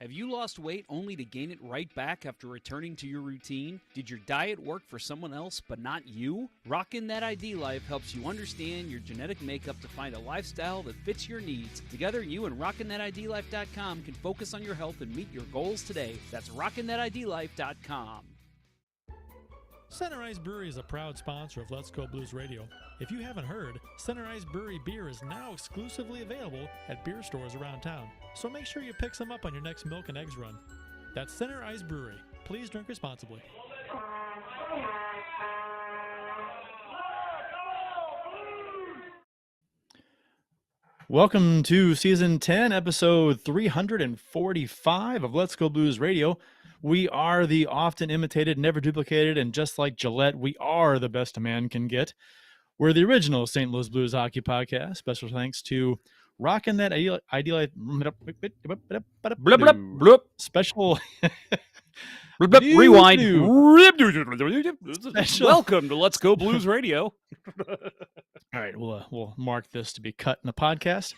Have you lost weight only to gain it right back after returning to your routine? Did your diet work for someone else but not you? Rockin' That ID Life helps you understand your genetic makeup to find a lifestyle that fits your needs. Together, you and RockinThatIDLife.com can focus on your health and meet your goals today. That's RockinThatIDLife.com. Center Ice Brewery is a proud sponsor of Let's Go Blues Radio. If you haven't heard, Center Ice Brewery beer is now exclusively available at beer stores around town, so make sure you pick some up on your next milk and eggs run. That's Center Ice Brewery. Please drink responsibly. Welcome to Season 10, Episode 345 of Let's Go Blues Radio. We are the often imitated, never duplicated, and just like Gillette, we are the best a man can get. We're the original St. Louis Blues hockey podcast. Special thanks to Rockin' That ID Life. Special. Rewind. Special. Welcome to Let's Go Blues Radio. All right, we'll mark this to be cut in the podcast.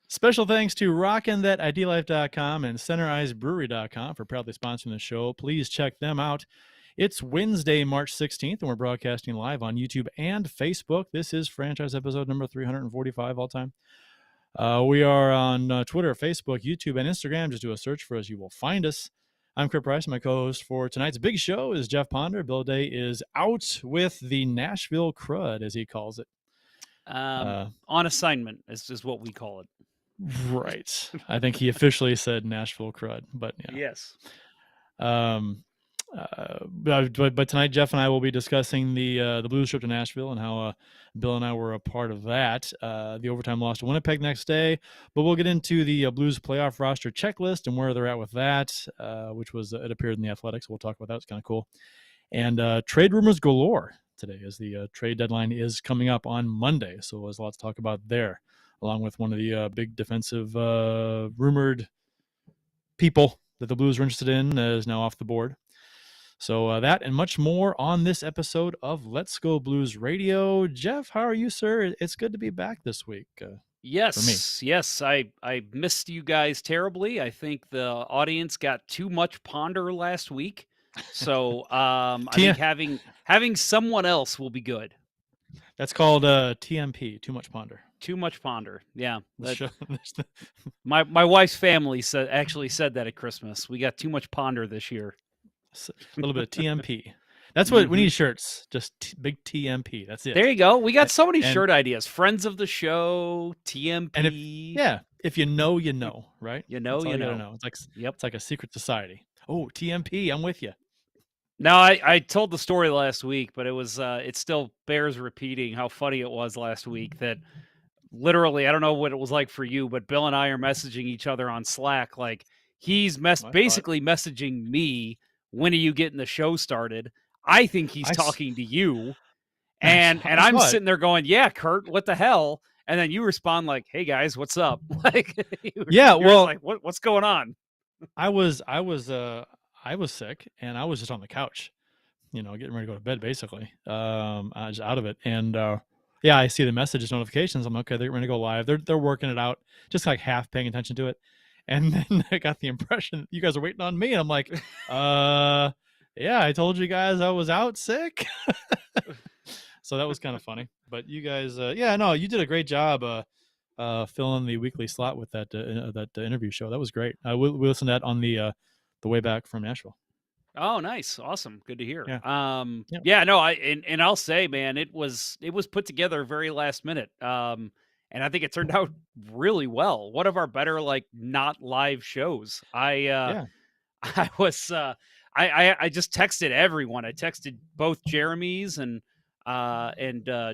Special thanks to RockinThatIDLife.com and CenterIceBrewery.com for proudly sponsoring the show. Please check them out. It's Wednesday, March 16th, and we're broadcasting live on YouTube and Facebook. This is franchise episode number 345 all time. We are on Twitter, Facebook, YouTube, and Instagram. Just do a search for us. You will find us. I'm Kurt Price. My co-host for tonight's big show is Jeff Ponder. Bill Day is out with the Nashville crud, as he calls it. On assignment is what we call it. Right. I think he officially said Nashville crud, but yeah. Yes. But tonight, Jeff and I will be discussing the Blues trip to Nashville and how Bill and I were a part of that. The overtime loss to Winnipeg next day, but we'll get into the Blues playoff roster checklist and where they're at with that, which was it appeared in the Athletics. We'll talk about that. It's kind of cool. And trade rumors galore today, as the trade deadline is coming up on Monday. So there's a lot to talk about there, along with one of the big defensive rumored people that the Blues are interested in is now off the board. So that and much more on this episode of Let's Go Blues Radio. Jeff, how are you, sir? It's good to be back this week. Yes. I missed you guys terribly. I think the audience got too much Ponder last week. So I think having someone else will be good. That's called TMP, Too Much Ponder. Too much Ponder. Yeah. My wife's family actually said that at Christmas. We got too much Ponder this year. A little bit of TMP. That's what we need shirts. Just big TMP. That's it. There you go. We got so many shirt ideas. Friends of the show, TMP. And if you know, you know, right? You know. It's like It's like a secret society. Oh, TMP. I'm with you. No, I told the story last week, but it still bears repeating how funny it was last week that literally, I don't know what it was like for you, but Bill and I are messaging each other on Slack. Like he's basically messaging me. When are you getting the show started? I think he's talking to you. And I'm sitting there going, yeah, Kurt, what the hell? And then you respond like, hey guys, what's up? Like, like, what's going on? I was sick and I was just on the couch, getting ready to go to bed basically. I was out of it. And I see the messages, notifications. I'm okay, they're going to go live. They're working it out, just like half paying attention to it. And then I got the impression you guys are waiting on me. And I'm like, yeah, I told you guys I was out sick. So that was kind of funny. But you guys, you did a great job filling the weekly slot with that interview show. That was great. We listened to that on the way back from Nashville. Oh, nice. Awesome. Good to hear. Yeah. And I'll say, man, it was put together very last minute. And I think it turned out really well. One of our better, not live shows. I just texted everyone. I texted both Jeremy's and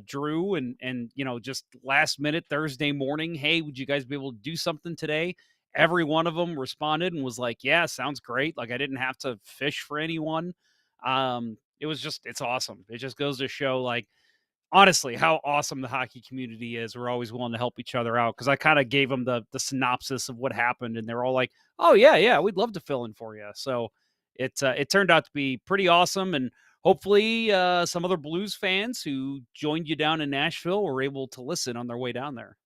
Drew and just last minute Thursday morning. Hey, would you guys be able to do something today? Every one of them responded and was like, yeah, sounds great. Like I didn't have to fish for anyone. It's awesome. It just goes to show honestly, how awesome the hockey community is. We're always willing to help each other out because I kind of gave them the synopsis of what happened, and they're all like, "Oh yeah, we'd love to fill in for you." So it turned out to be pretty awesome, and hopefully some other Blues fans who joined you down in Nashville were able to listen on their way down there.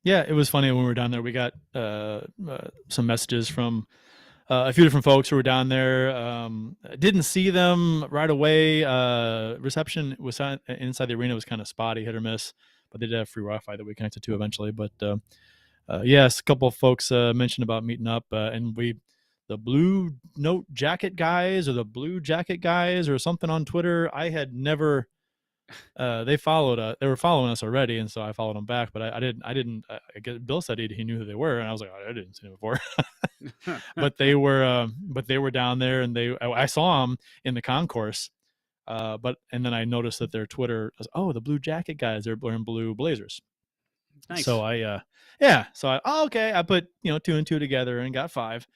Yeah, it was funny when we were down there. We got some messages from a few different folks who were down there. Didn't see them right away. Reception was inside the arena was kind of spotty, hit or miss, but they did have free Wi-Fi that we connected to eventually. But yes, a couple of folks mentioned about meeting up, and the blue note jacket guys or the blue jacket guys or something on Twitter. I had never. They were following us already, and so I followed them back. But I didn't. I guess Bill said he knew who they were, and I was like, oh, I didn't see them before. But they were down there, and I saw them in the concourse. And then I noticed that their Twitter was, oh, the blue jacket guys, they're wearing blue blazers. Nice. So oh, okay. I put 2 and 2 together and got 5.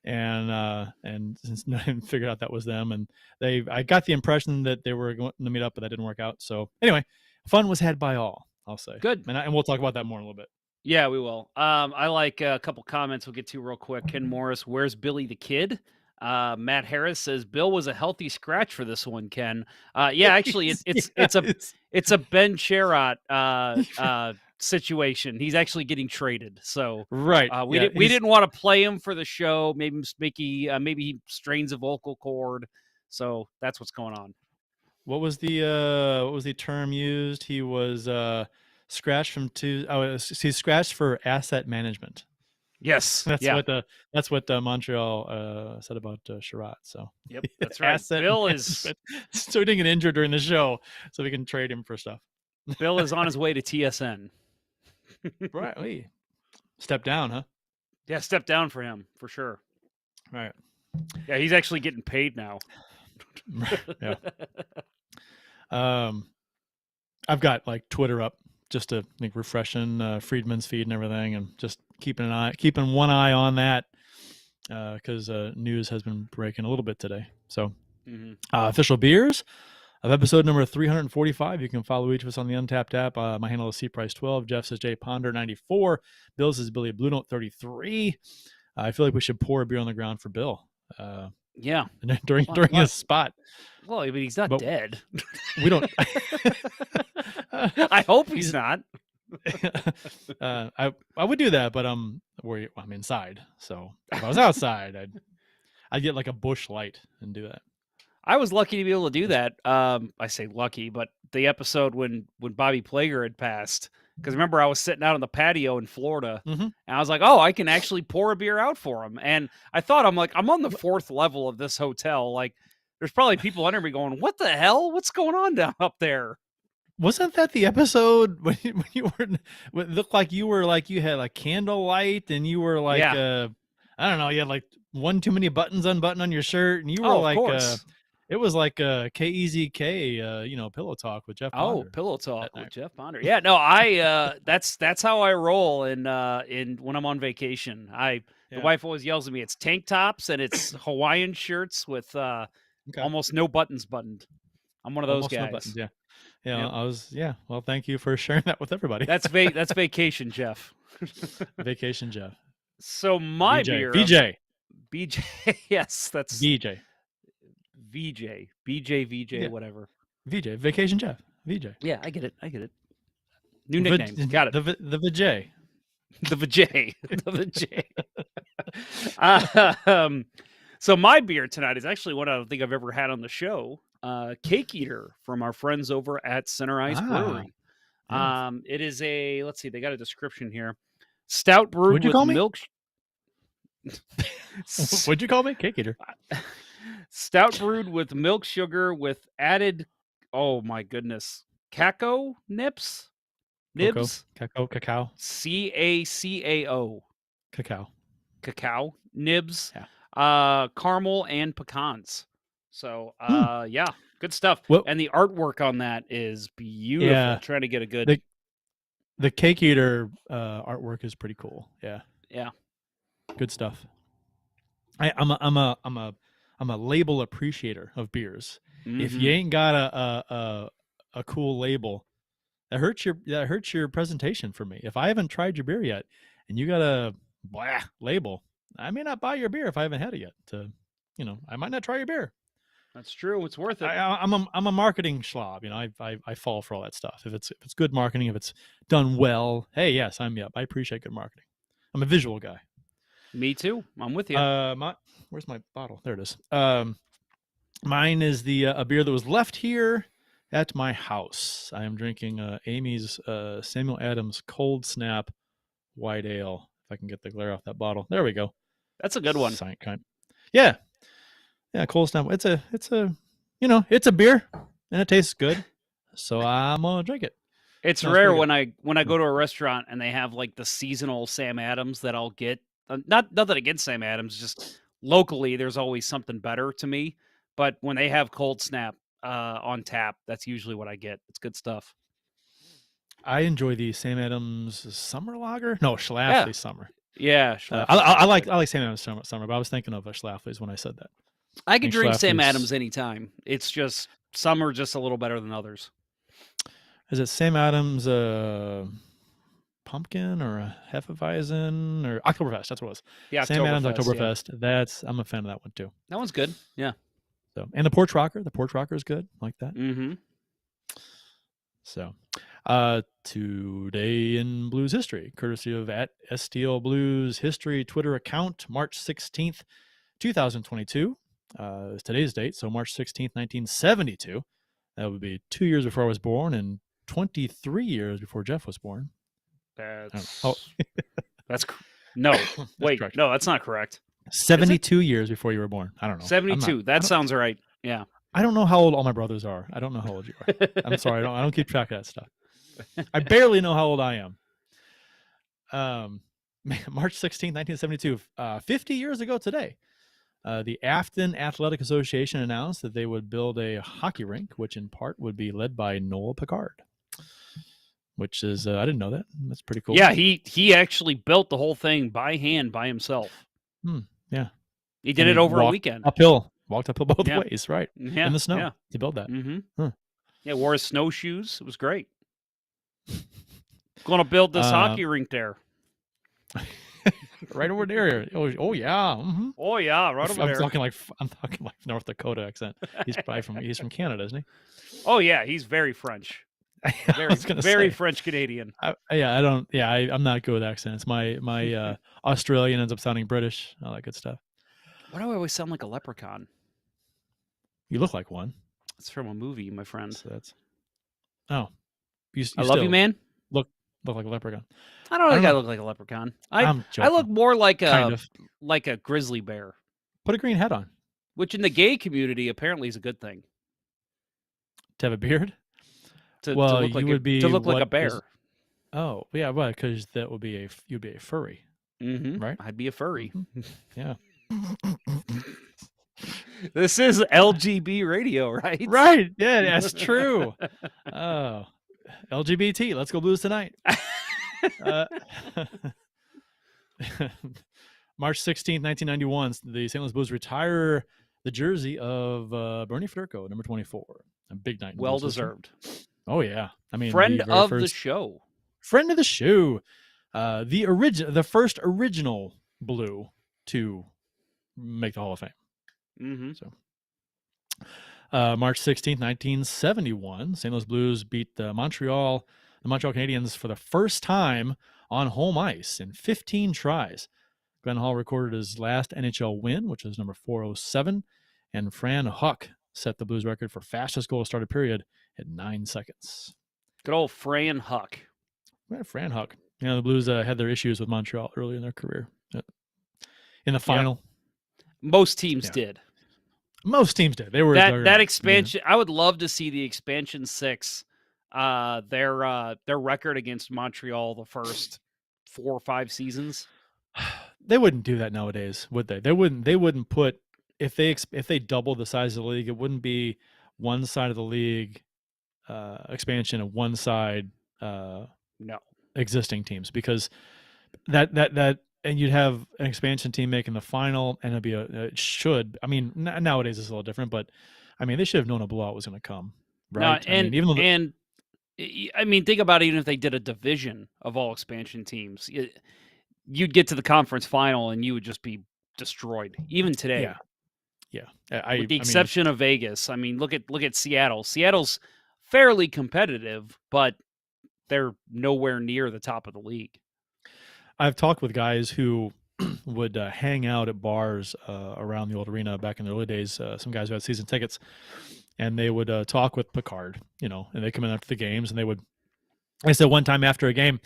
And since I figured out that was them, and I got the impression that they were going to meet up, but that didn't work out. So anyway, fun was had by all, I'll say. Good. And we'll talk about that more in a little bit. Yeah, we will. I like a couple comments we'll get to real quick. Ken Morris, where's Billy the Kid? Matt Harris says Bill was a healthy scratch for this one, Ken. Yeah, actually, it's a Ben Sherratt situation. He's actually getting traded. So right, we didn't want to play him for the show. Maybe he strains a vocal cord. So that's what's going on. What was the term used? He was scratched from he's scratched for asset management. Yes, that's what Montreal said about Sherratt. So yep, that's right. Bill is so he didn't get injured during the show, so we can trade him for stuff. Bill is on his way to TSN. Right, wait. Step down, huh? Yeah, step down for him for sure. Right. Yeah, he's actually getting paid now. Yeah. I've got like Twitter up just to refreshing Friedman's feed and everything, and just keeping one eye on that because news has been breaking a little bit today. So official beers of episode number 345. You can follow each of us on the Untapped app. My handle is CPrice12. Jeff says J Ponder 94. Bill says Billy Blue Note 33. I feel like we should pour a beer on the ground for Bill. Yeah, during his spot. Well, I mean, he's not dead. We don't. I hope he's not. I would do that, but I'm inside. So if I was outside, I'd get like a bush light and do that. I was lucky to be able to do that. I say lucky, but the episode when Bobby Plager had passed, because remember I was sitting out on the patio in Florida, and I was like, oh, I can actually pour a beer out for him. And I thought, I'm on the 4th level of this hotel. Like, there's probably people under me going, what the hell? What's going on down up there? Wasn't that the episode when you were? It looked like you had like candlelight, and you were like, I don't know, you had like one too many buttons unbuttoned on your shirt, and you were like, it was like KEZK, Pillow Talk with Jeff Ponder. Oh, Pillow Talk with Jeff Ponder. Yeah, no, that's how I roll in when I'm on vacation. The wife always yells at me. It's tank tops and it's Hawaiian shirts with almost no buttons buttoned. I'm one of those guys. No buttons, yeah. Yep. Well, thank you for sharing that with everybody. That's vacation, Jeff. Vacation, Jeff. So my beer, BJ. Yes, that's BJ. VJ, whatever. VJ, Vacation Jeff. VJ. Yeah, I get it. New nickname. Got it. The Vijay. The Vijay. The Vijay. So my beer tonight is actually one I don't think I've ever had on the show. Cake Eater from our friends over at Center Ice Brewery. Yeah. It is let's see, they got a description here. Stout brewed with milk. What'd you call me? Cake Eater. Stout brewed with milk sugar with added, oh my goodness, cacao nibs? Cacao. CACAO. Cacao nibs. Yeah. Caramel and pecans. So, yeah, good stuff. Well, and the artwork on that is beautiful. Yeah. Trying to get a good. The Cake Eater artwork is pretty cool. Yeah. Yeah. Good stuff. I'm a label appreciator of beers. Mm-hmm. If you ain't got a cool label, that hurts your presentation for me. If I haven't tried your beer yet, and you got a label, I may not buy your beer if I haven't had it yet. I might not try your beer. That's true. It's worth it. I'm a marketing slob. You know, I fall for all that stuff. If it's good marketing, if it's done well, hey, yes, I appreciate good marketing. I'm a visual guy. Me too. I'm with you. Where's my bottle? There it is. Mine is the a beer that was left here at my house. I am drinking Amy's Samuel Adams Cold Snap White Ale. If I can get the glare off that bottle. There we go. That's a good one. Kind. Yeah. Cold Snap. It's a it's a beer and it tastes good. So I'm gonna drink it. It's rare when I go to a restaurant and they have like the seasonal Sam Adams that I'll get. Not nothing against Sam Adams, just locally there's always something better to me. But when they have Cold Snap on tap, that's usually what I get. It's good stuff. I enjoy the Sam Adams Summer Lager. No, Schlafly Summer. Yeah, I like Sam Adams Summer, but I was thinking of Schlafly's when I said that. I could drink Sam Adams anytime. It's just some are just a little better than others. Is it Sam Adams pumpkin or a Hefeweizen or Oktoberfest? That's what it was. Yeah, Sam Adams Oktoberfest. Yeah. I'm a fan of that one too. That one's good. Yeah. So and the Porch Rocker. The Porch Rocker is good. Like that. Mm-hmm. So today in Blues history, courtesy of at STL Blues History Twitter account, March 16th, 2022. Is today's date. So March 16th, 1972. That would be 2 years before I was born and 23 years before Jeff was born. That's no. Wait, no, that's not correct. 72 years before you were born. I don't know. 72. That sounds right. Yeah. I don't know how old all my brothers are. I don't know how old you are. I'm sorry. I don't keep track of that stuff. I barely know how old I am. March 16th, 1972. 50 years ago today, the Afton Athletic Association announced that they would build a hockey rink, which in part would be led by Noel Picard. Which is, I didn't know that. That's pretty cool. Yeah, he actually built the whole thing by hand by himself. Yeah. He did it over a weekend. Walked uphill both ways, right? Yeah. In the snow to build that. Mm-hmm. Huh. Yeah, wore his snowshoes. It was great. Going to build this hockey rink there. Right over there. Oh yeah. Mm-hmm. Oh yeah, right over there. I'm talking like North Dakota accent. He's probably from Canada, isn't he? Oh yeah, he's very French. Very French Canadian. I'm not good with accents. My Australian ends up sounding British. All that good stuff. Why do I always sound like a leprechaun? You look like one. It's from a movie, my friend. So that's. I love you, man. Look like a leprechaun. I don't think I look like a leprechaun. I look more like a grizzly bear. Put a green hat on. Which in the gay community apparently is a good thing. To have a beard? To look like a bear. Oh yeah, well, because that would be you'd be a furry, right? I'd be a furry. Mm-hmm. Yeah. This is LGB radio, right? Right. Yeah, that's true. Oh, LGBT. Let's go Blues tonight. March 16th, 1991, the St. Louis Blues retire the jersey of Bernie Federko, number 24. A big night. Well deserved. Oh yeah, I mean, friend of the show. The first original Blue to make the Hall of Fame. Mm-hmm. So, March 16th, 1971, St. Louis Blues beat the Montreal Canadiens for the first time on home ice in 15 tries. Glenn Hall recorded his last NHL win, which was number 407, and Fran Huck set the Blues record for fastest goal started period at 9 seconds. Good old Fran Huck. Yeah, Fran Huck. You know, the Blues had their issues with Montreal early in their career. In the final. Most teams did. Most teams did. They were that expansion. Yeah. I would love to see the expansion 6. Their record against Montreal the first 4 or 5 seasons. They wouldn't do that nowadays, would they? They wouldn't put if they doubled the size of the league, it wouldn't be one side of the league expansion and one side existing teams, because that and you'd have an expansion team making the final, and I mean, nowadays it's a little different, but I mean, they should have known a blowout was going to come, right? I mean, think about it, even if they did a division of all expansion teams, you'd get to the conference final and you would just be destroyed, even today. Yeah. Yeah, with the I mean, exception of Vegas. I mean, look at Seattle. Seattle's fairly competitive, but they're nowhere near the top of the league. I've talked with guys who would hang out at bars around the old arena back in the early days. Some guys who had season tickets, and they would talk with Picard, and they come in after the games, and they would. I said one time after a game,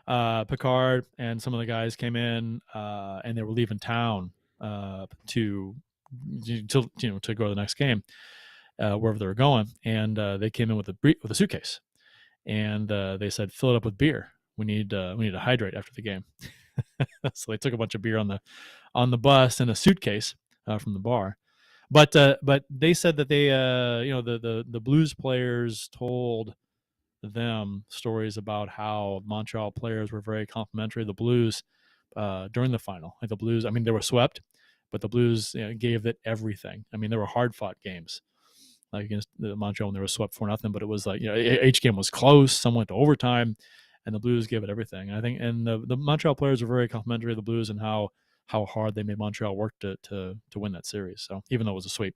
Picard and some of the guys came in, and they were leaving town to go to the next game, wherever they were going, and they came in with a suitcase, and they said, "Fill it up with beer. We need to hydrate after the game." So they took a bunch of beer on the bus in a suitcase from the bar. But they said that they the Blues players told them stories about how Montreal players were very complimentary of the Blues during the final. Like the Blues, I mean, they were swept, but the Blues gave it everything. I mean, there were hard fought games like against the Montreal when they were swept 4-0, but it was like each game was close. Some went to overtime, and the Blues gave it everything. And I think, and the Montreal players were very complimentary of the Blues and how hard they made Montreal work to win that series. So even though it was a sweep,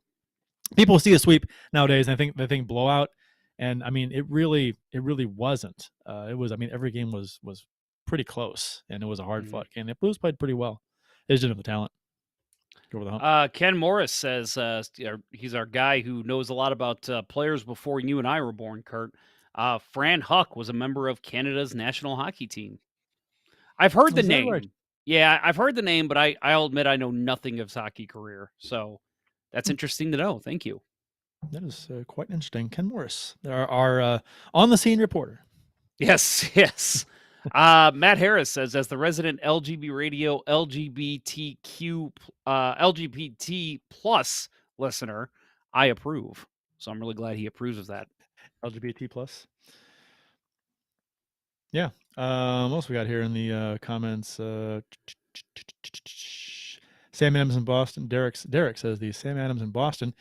people see a sweep nowadays, and they think blowout. And I mean, it really wasn't. It was. I mean, every game was pretty close, and it was a hard fought game. The Blues played pretty well. They just didn't have the talent. Go over the hump. Ken Morris says he's our guy who knows a lot about players before you and I were born, Kurt. Fran Huck was a member of Canada's national hockey team. I've heard the name. Right? Yeah, I've heard the name, but I'll admit I know nothing of his hockey career. So that's interesting to know. Thank you. That is quite interesting. Ken Morris, our on-the-scene reporter. Yes. Matt Harris says, as the resident LGBT radio LGBT plus listener, I approve. So I'm really glad he approves of that. LGBT plus. Yeah. What else we got here in the comments? Sam Adams in Boston. Derek says the Sam Adams in Boston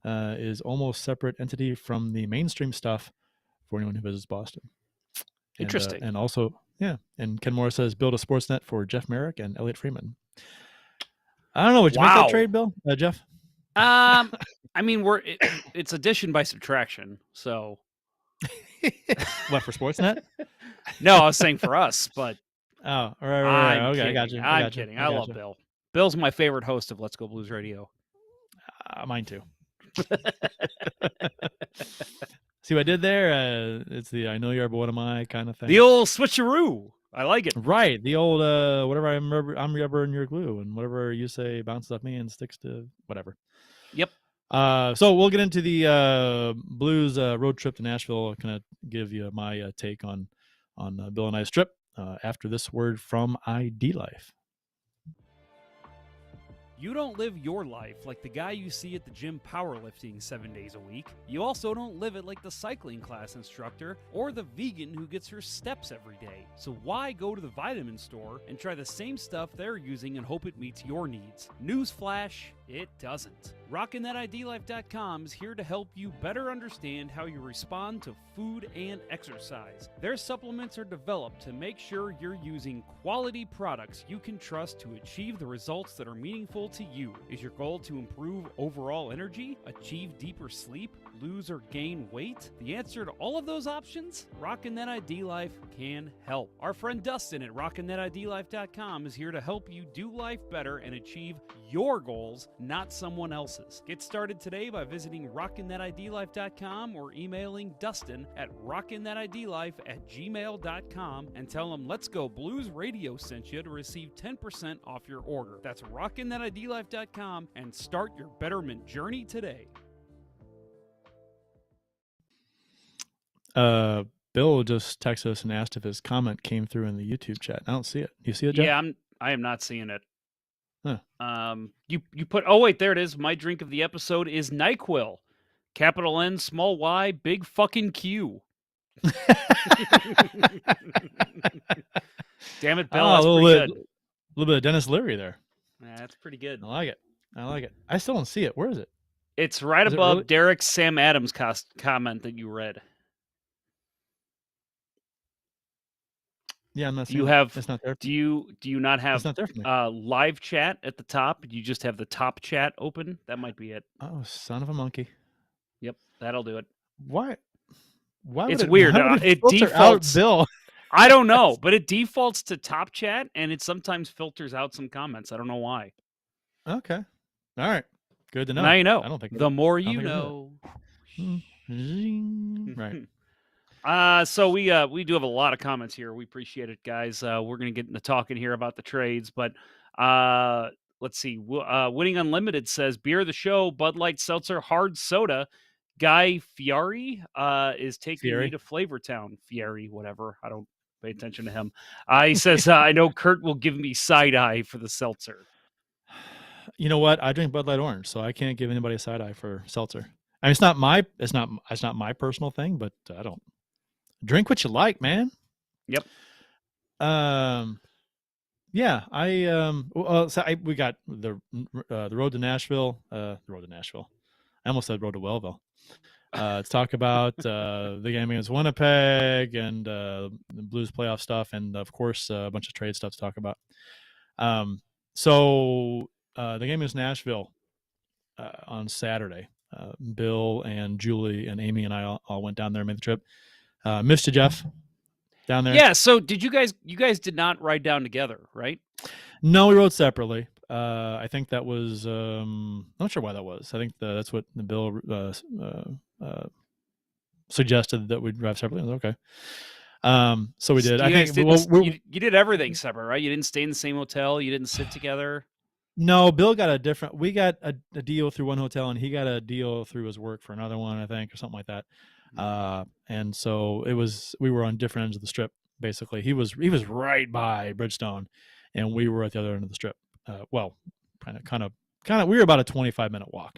is almost separate entity from the mainstream stuff for anyone who visits Boston. Interesting. And also, yeah. And Ken Morris says, build a sports net for Jeff Merrick and Elliot Freeman. I don't know. Would you make that trade, Bill? Jeff? I mean, it's addition by subtraction. So. What, for Sportsnet? No, I was saying for us, but. Oh, right. Okay, kidding. I got you. I'm kidding. I love Bill. Bill's my favorite host of Let's Go Blues Radio. Mine too. See what I did there? It's the I know you're, but what am I kind of thing. The old switcheroo. I like it. Right. The old whatever I'm rubber and you're glue, and whatever you say bounces off me and sticks to whatever. Yep. So we'll get into the Blues road trip to Nashville. I'm gonna give you my take on Bill and I's trip after this word from ID Life. You don't live your life like the guy you see at the gym powerlifting 7 days a week. You also don't live it like the cycling class instructor or the vegan who gets her steps every day. So why go to the vitamin store and try the same stuff they're using and hope it meets your needs? Newsflash, it doesn't. RockinThatIDLife.com is here to help you better understand how you respond to food and exercise. Their supplements are developed to make sure you're using quality products you can trust to achieve the results that are meaningful to you. Is your goal to improve overall energy, achieve deeper sleep, lose or gain weight? The answer to all of those options? Rockin' That ID Life can help. Our friend Dustin at RockinThatIDLife.com is here to help you do life better and achieve your goals, not someone else's. Get started today by visiting RockinThatIDLife.com or emailing Dustin at RockinThatIDLife@gmail.com and tell him Let's Go Blues Radio sent you to receive 10% off your order. That's RockinThatIDLife.com and start your betterment journey today. Bill just texted us and asked if his comment came through in the YouTube chat. I don't see it. You see it, Jeff? Yeah, I am not seeing it. Huh. You put, oh wait, there it is. My drink of the episode is NyQuil. Capital N, small Y, big fucking Q. Damn it, Bill. That's pretty good. A little bit of Dennis Leary there. That's pretty good. I like it. I still don't see it. Where is it? It's right above Derek's Sam Adams comment that you read. Yeah, I'm not Do you seeing it. have It's not there. do you not It's have not there for me. live chat at the top? Do you just have the top chat open? That might be it. Oh, son of a monkey! Yep, that'll do it. Why? Why would It's it? weird. Why would it It filter out defaults. Bill? I don't know, but it defaults to top chat, and it sometimes filters out some comments. I don't know why. Okay. All right. Good to Now know. you know. I don't think The more I don't you think I knew know. that. Zing. Right. So we do have a lot of comments here. We appreciate it, guys. We're gonna get into talking here about the trades, but uh, let's see. Winning Unlimited says beer of the show, Bud Light Seltzer, hard soda. Guy Fieri is taking me Fury. to Flavortown. Fieri, whatever. I don't pay attention to him. He says I know Kurt will give me side eye for the seltzer. You know what? I drink Bud Light Orange, so I can't give anybody a side eye for seltzer. I mean, it's not my personal thing, but I don't drink what you like, man. Yep. Yeah, we got the road to Nashville. The road to Nashville. I almost said road to Wellville. To talk about the game against Winnipeg and the Blues playoff stuff, and of course a bunch of trade stuff to talk about. So the game against Nashville on Saturday. Bill and Julie and Amy and I all went down there and made the trip. Missed you, Jeff, down there. Yeah. So did you guys did not ride down together, right? No, we rode separately. I think that was I'm not sure why that was. I think that's what the Bill suggested, that we drive separately. I was okay. So we did. You I guys think did you did everything separate, right? You didn't stay in the same hotel. You didn't sit together. no, Bill got a different. We got a deal through one hotel, and he got a deal through his work for another one, I think, or something like that. And so we were on different ends of the strip. Basically, he was right by Bridgestone, and we were at the other end of the strip. Well, kind of. We were about a 25-minute walk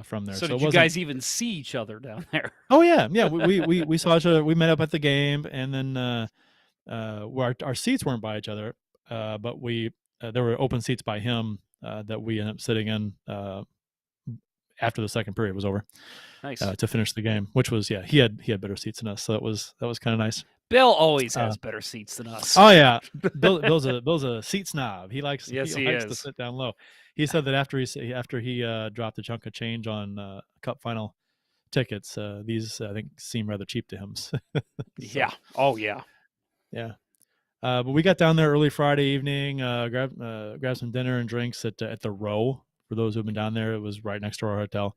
from there. So did you guys even see each other down there? Oh yeah. We saw each other. We met up at the game, and then our seats weren't by each other, but there were open seats by him that we ended up sitting in after the second period was over. Nice. To finish the game, which was he had better seats than us, so that was kind of nice. Bill always has better seats than us. Oh yeah, Bill's a seat snob. He likes he likes to sit down low. He said that after he dropped a chunk of change on Cup final tickets, these I think seem rather cheap to him. So, yeah. Oh yeah. Yeah. But we got down there early Friday evening, grabbed some dinner and drinks at the Row. For those who've been down there, it was right next to our hotel.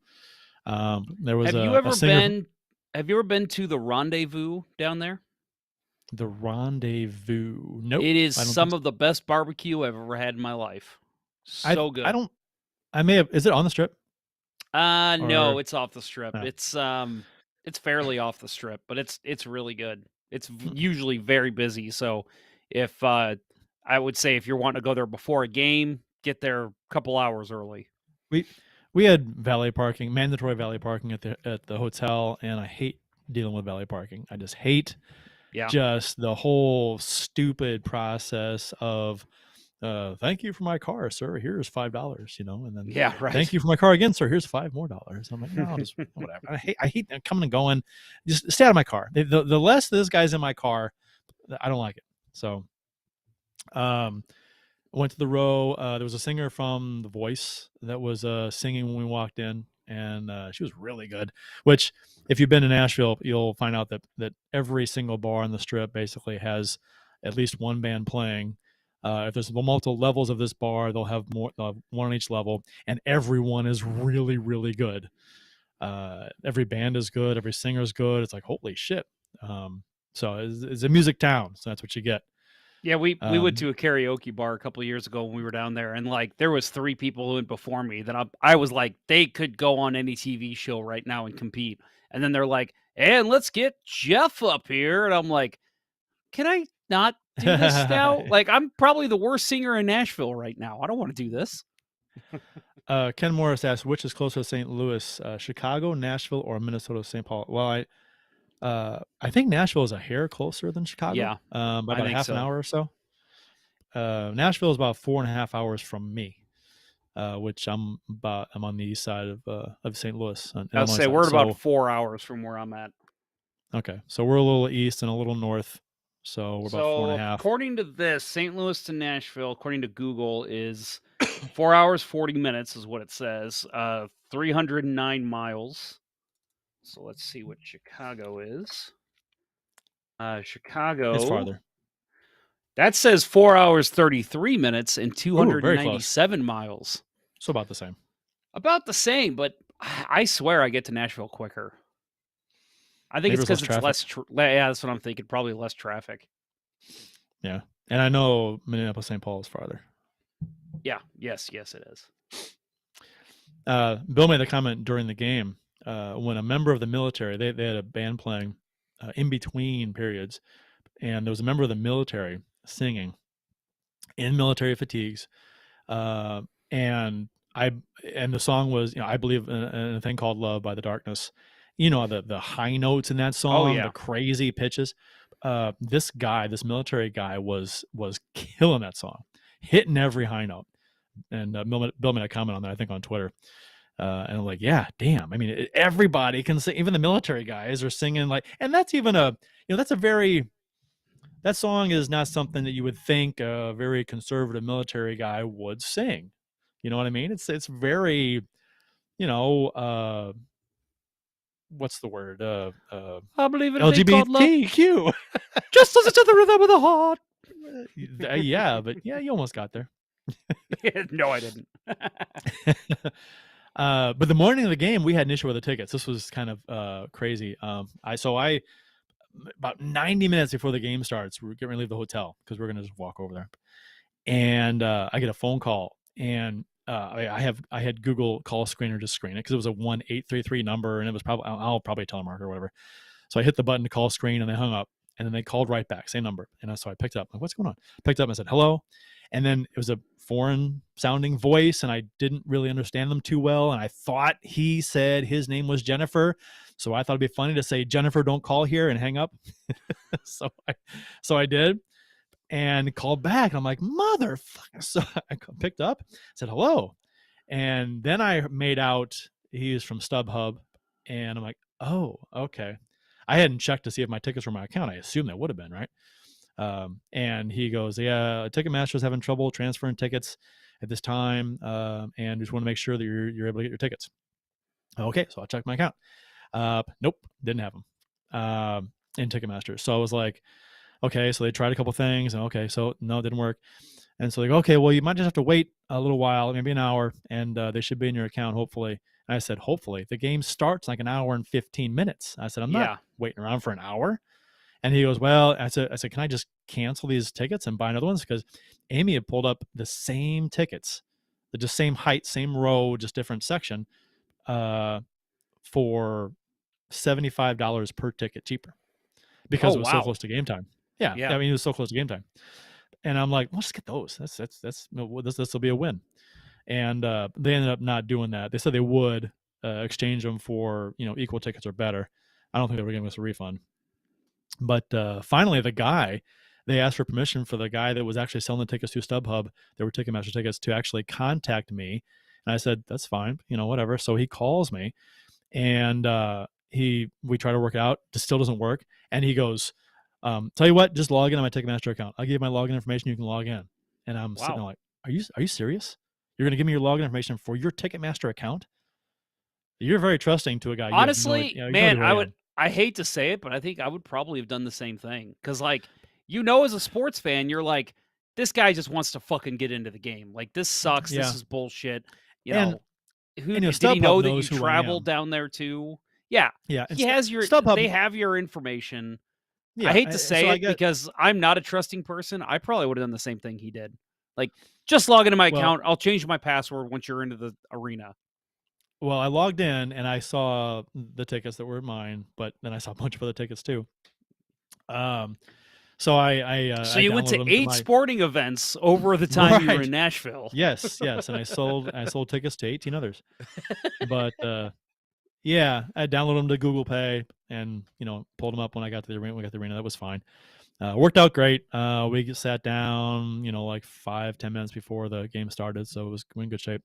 There was Have you ever been to the Rendezvous down there? The Rendezvous. Nope. It is some of the best barbecue I've ever had in my life. So good. I may have. Is it on the strip? No, it's off the strip. No. It's fairly off the strip, but it's really good. It's usually very busy. So if I would say if you're wanting to go there before a game, get there a couple hours early. We had mandatory valet parking at the hotel, and I hate dealing with valet parking. I just hate just the whole stupid process of thank you for my car, sir. Here's $5, and then thank you for my car again, sir. Here's $5 more. I'm like, no, just whatever. I hate coming and going. Just stay out of my car. The less this guy's in my car, I don't like it. So, went to the Row. There was a singer from The Voice that was singing when we walked in, and she was really good. Which, if you've been to Nashville, you'll find out that every single bar on the strip basically has at least one band playing. If there's multiple levels of this bar, they'll have one on each level, and everyone is really, really good. Every band is good. Every singer is good. It's like, holy shit. So it's a music town, so that's what you get. Yeah, we went to a karaoke bar a couple of years ago when we were down there, and like there was 3 people who went before me that I was like, they could go on any TV show right now and compete. And then they're like, and let's get Jeff up here. And I'm like, can I not do this now? Like, I'm probably the worst singer in Nashville right now. I don't want to do this. Ken Morris asks, which is closer to St. Louis, Chicago, Nashville, or Minnesota, St. Paul? Well, I think Nashville is a hair closer than Chicago. Yeah, by about half an hour or so. Nashville is about 4.5 hours from me, which I'm on the east side of St. Louis. I'd say we're about 4 hours from where I'm at. Okay, so we're a little east and a little north So we're about So 4.5. according to this, St. Louis to Nashville, according to Google, is 4 hours 40 minutes is what it says. 309 miles. So let's see what Chicago is. It's Chicago, farther. that says 4 hours 33 minutes and Ooh, very close. 297 miles. So about the same. About the same, but I swear I get to Nashville quicker. I think Maybe it's it's less because it's traffic. less. Yeah, that's what I'm thinking. Probably less traffic. Yeah. And I know Minneapolis St. Paul is farther. Yeah. Yes, it is. Bill made a comment during the game when a member of the military, they had a band playing in between periods, and there was a member of the military singing in military fatigues, and the song was, I believe in a thing called "Love" by the Darkness. The high notes in that song, yeah. the crazy pitches. This military guy was killing that song, hitting every high note. And Bill made a comment on that, I think, on Twitter. And I'm like, yeah, damn. I mean, everybody can sing. Even the military guys are singing like, and that's even that song is not something that you would think a very conservative military guy would sing. You know what I mean? It's very, what's the word? I believe in a thing called love. LGBTQ. Just listen to the rhythm of the heart. Yeah, but yeah, you almost got there. No, I didn't. But the morning of the game, we had an issue with the tickets. This was kind of crazy. I about 90 minutes before the game starts, we're getting ready to leave the hotel because we're gonna just walk over there. And I get a phone call, and I had Google call screener to screen it because it was a 1-833 number, and it was probably, I'll probably telemark or whatever. So I hit the button to call screen, and they hung up, and then they called right back, same number. And so I picked up, like, what's going on? Picked up and I said, hello. And then it was a foreign sounding voice, and I didn't really understand them too well. And I thought he said his name was Jennifer. So I thought it'd be funny to say, Jennifer, don't call here, and hang up. so I did, and called back. And I'm like, motherfucker. So I picked up, said hello. And then I made out he's from StubHub. And I'm like, oh, okay. I hadn't checked to see if my tickets were my account. I assumed they would have been, right? And he goes, yeah, Ticketmaster's having trouble transferring tickets at this time, and just want to make sure that you're able to get your tickets. Okay, so I checked my account. Nope, didn't have them in Ticketmaster. So I was like, okay, so they tried a couple things, and okay, so no, it didn't work. And so they go, okay, well, you might just have to wait a little while, maybe an hour, and they should be in your account, hopefully. And I said, hopefully. The game starts like an hour and 15 minutes. I said, I'm not waiting around for an hour. And he goes, well, I said, can I just cancel these tickets and buy another ones? Because Amy had pulled up the same tickets, the same height, same row, just different section, for $75 per ticket cheaper because it was so close to game time. Yeah. I mean, it was so close to game time. And I'm like, well, just get those. This will be a win. And they ended up not doing that. They said they would exchange them for, equal tickets or better. I don't think they were giving us a refund. But finally, they asked for permission for the guy that was actually selling the tickets to StubHub, that were Ticketmaster tickets, to actually contact me. And I said, that's fine, whatever. So he calls me, and we try to work it out. It still doesn't work. And he goes, tell you what, just log in on my Ticketmaster account. I'll give you my login information. You can log in. And I'm sitting there like, are you serious? You're going to give me your login information for your Ticketmaster account? You're very trusting to a guy. Honestly, man, I hate to say it, but I think I would probably have done the same thing. Because, like, as a sports fan, you're like, this guy just wants to fucking get into the game. Like, this sucks. Yeah. This is bullshit. Did he know that you traveled down there too? Yeah. Yeah. He has they have your information. Yeah, I hate to say it because I'm not a trusting person. I probably would have done the same thing he did. Like, just log into my account. I'll change my password once you're into the arena. Well, I logged in and I saw the tickets that were mine, but then I saw a bunch of other tickets too. So so you went to 8 sporting events over the time you were in Nashville. Yes, and I sold tickets to 18 others. But yeah, I downloaded them to Google Pay and pulled them up when I got to the arena. We got the arena. That was fine. Worked out great. We sat down, like 5-10 minutes before the game started, so it was in good shape.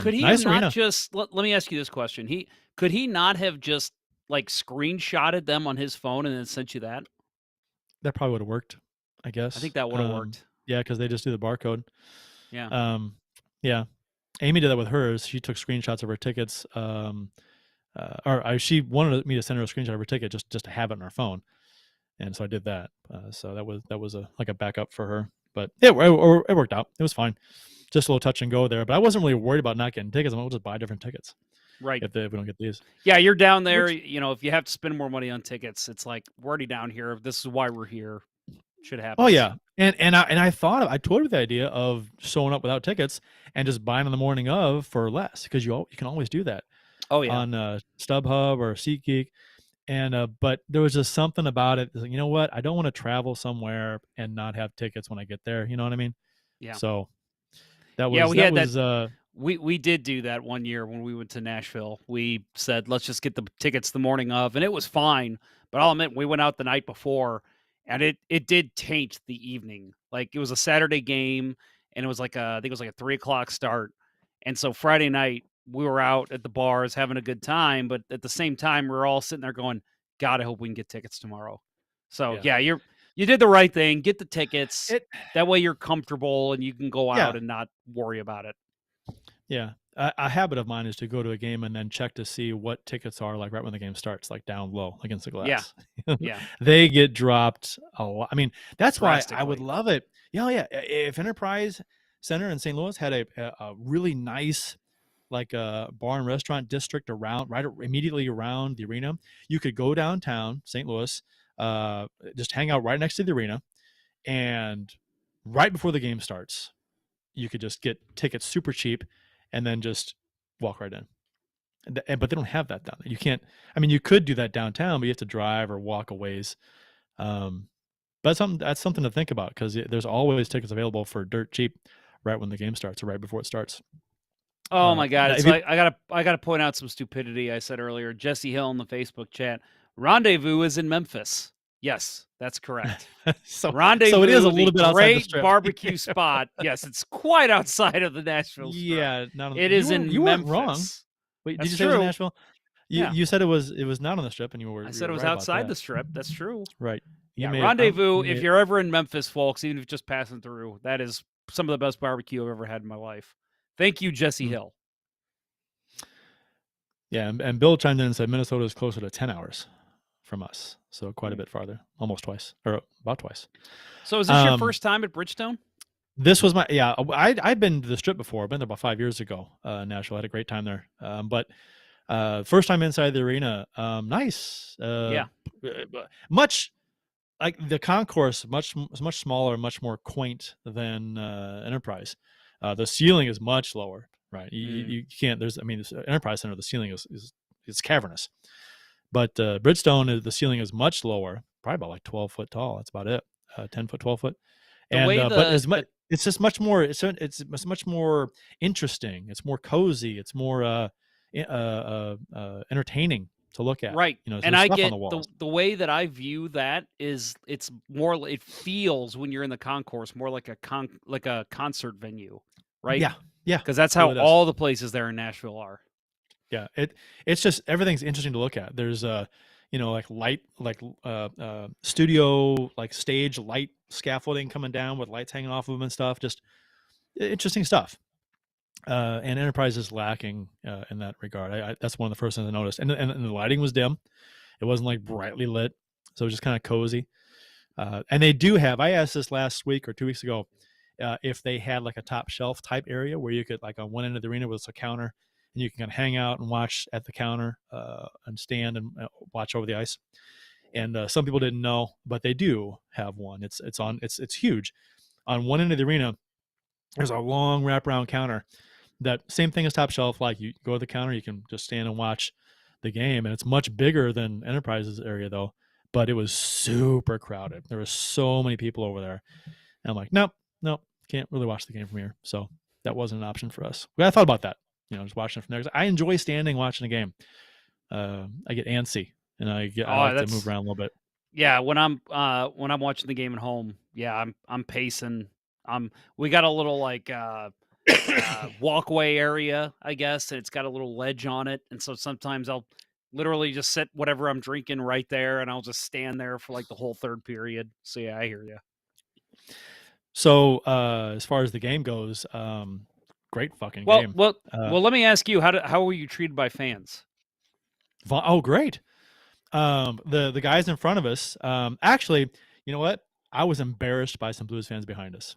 Could he have not just? Let me ask you this question: could he not have just like screenshotted them on his phone and then sent you that? that probably would have worked, I guess. I think that would have worked. Yeah, because they just do the barcode. Yeah. Yeah. Amy did that with hers. She took screenshots of her tickets. She wanted me to send her a screenshot of her ticket just to have it on her phone, and so I did that. So that was a backup for her. But it worked out. It was fine. Just a little touch and go there. But I wasn't really worried about not getting tickets. We'll just buy different tickets Right. if we don't get these. Yeah, you're down there. Which, If you have to spend more money on tickets, it's like we're already down here. This is why we're here. Shit oh happens. yeah, and I toyed with the idea of showing up without tickets and just buying on the morning of for less, because you can always do that Oh yeah. on StubHub or SeatGeek. And but there was just something about it. Like, you know what? I don't want to travel somewhere and not have tickets when I get there. You know what I mean? Yeah. So We had that. We did do that one year when we went to Nashville. We said, let's just get the tickets the morning of, and it was fine. But I'll admit, we went out the night before, and it did taint the evening. Like, it was a Saturday game, and it was like I think it was like a 3:00 start. And so Friday night, we were out at the bars having a good time, but at the same time, we were all sitting there going, God, I hope we can get tickets tomorrow. So yeah. you did the right thing. Get the tickets. It That way you're comfortable and you can go yeah out and not worry about it. yeah. A habit of mine is to go to a game and then check to see what tickets are like right when the game starts, like down low against the Yeah. glass. Yeah. They get dropped a lot. I mean, that's why I would Drastically. love it. Yeah. If Enterprise Center in St. Louis had a really nice, like a bar and restaurant district immediately around the arena, you could go downtown St. Louis, just hang out right next to the arena, and right before the game starts, you could just get tickets super cheap, and then just walk right in. But they don't have that down there. You can't. I mean, you could do that downtown, but you have to drive or walk a ways. But that's something to think about, because there's always tickets available for dirt cheap right when the game starts or right before it starts. Oh my God. If So I gotta point out some stupidity I said earlier. Jesse Hill in the Facebook chat. Rendezvous is in Memphis. Yes, that's correct. so Rendezvous, it is a the little bit outside the great strip. barbecue spot. Yes, it's quite outside of the Nashville Strip. Yeah, not on, It is in you weren't wrong. Memphis. Wait, did That's you say it was in true. Nashville? Yeah. You said it was not on the strip, and I said it was right about outside that. the Strip. That's true. Right. Yeah, Rendezvous, if you're ever in Memphis, folks, even if just passing through, that is some of the best barbecue I've ever had in my life. Thank you, Jesse Hill. Yeah, and Bill chimed in and said Minnesota is closer to 10 hours from us, so quite a bit farther, almost twice, or about twice. So is this your first time at Bridgestone? This was I'd been to the Strip before. I've been there about 5 years ago. Nashville, had a great time there. But first time inside the arena, nice. Much like the concourse, much smaller, much more quaint than Enterprise. The ceiling is much lower, right? You can't. This Enterprise Center, the ceiling is cavernous, but Bridgestone, the ceiling is much lower, probably about like 12 foot tall. That's about it, 10 foot, 12 foot. But it's just much more. It's much more interesting. It's more cozy. It's more entertaining to look at. Right. You know, and I get the way that I view that is it's more. It feels when you're in the concourse more like a concert venue, right? Yeah. Because that's how all the places there in Nashville are. Yeah. It's just everything's interesting to look at. There's like light, like studio, like stage light scaffolding coming down with lights hanging off of them and stuff. Just interesting stuff. And Enterprise is lacking in that regard. That's one of the first things I noticed. And the lighting was dim. It wasn't like brightly lit, so it was just kind of cozy. And they do have. I asked this last week or 2 weeks ago if they had like a top shelf type area where you could, like, on one end of the arena was a counter, and you can kind of hang out and watch at the counter and stand and watch over the ice. And some people didn't know, but they do have one. It's huge. On one end of the arena, there's a long wraparound counter. That same thing as top shelf. Like, you go to the counter, you can just stand and watch the game, and it's much bigger than Enterprise's area though. But it was super crowded. There were so many people over there, and I'm like, nope, can't really watch the game from here. So that wasn't an option for us. I thought about that, just watching it from there. I enjoy standing watching a game. I get antsy, and I like to move around a little bit. Yeah, when I'm watching the game at home, yeah, I'm pacing. We got a little like walkway area, I guess, and it's got a little ledge on it, and so sometimes I'll literally just set whatever I'm drinking right there, and I'll just stand there for like the whole third period. So yeah, I hear you. So as far as the game goes, great fucking Well, game. well, well. Let me ask you, how were you treated by fans? Oh, great. The guys in front of us, actually, you know what? I was embarrassed by some Blues fans behind us.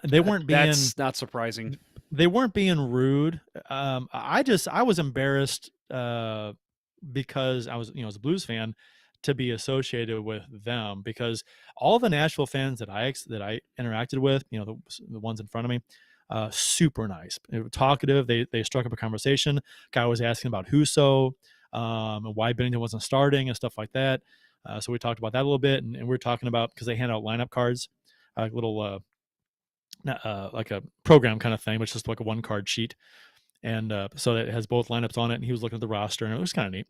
They weren't being That's not surprising. rude. I was embarrassed because I was, as a Blues fan, to be associated with them, because all the Nashville fans that I interacted with, the ones in front of me, super nice, talkative. They struck up a conversation. Guy was asking about Husso, and why Bennington wasn't starting and stuff like that. So we talked about that a little bit, and we were talking about, because they hand out lineup cards, little like a program kind of thing, which is like a 1-card sheet. And so it has both lineups on it. And he was looking at the roster, and it was kind of neat.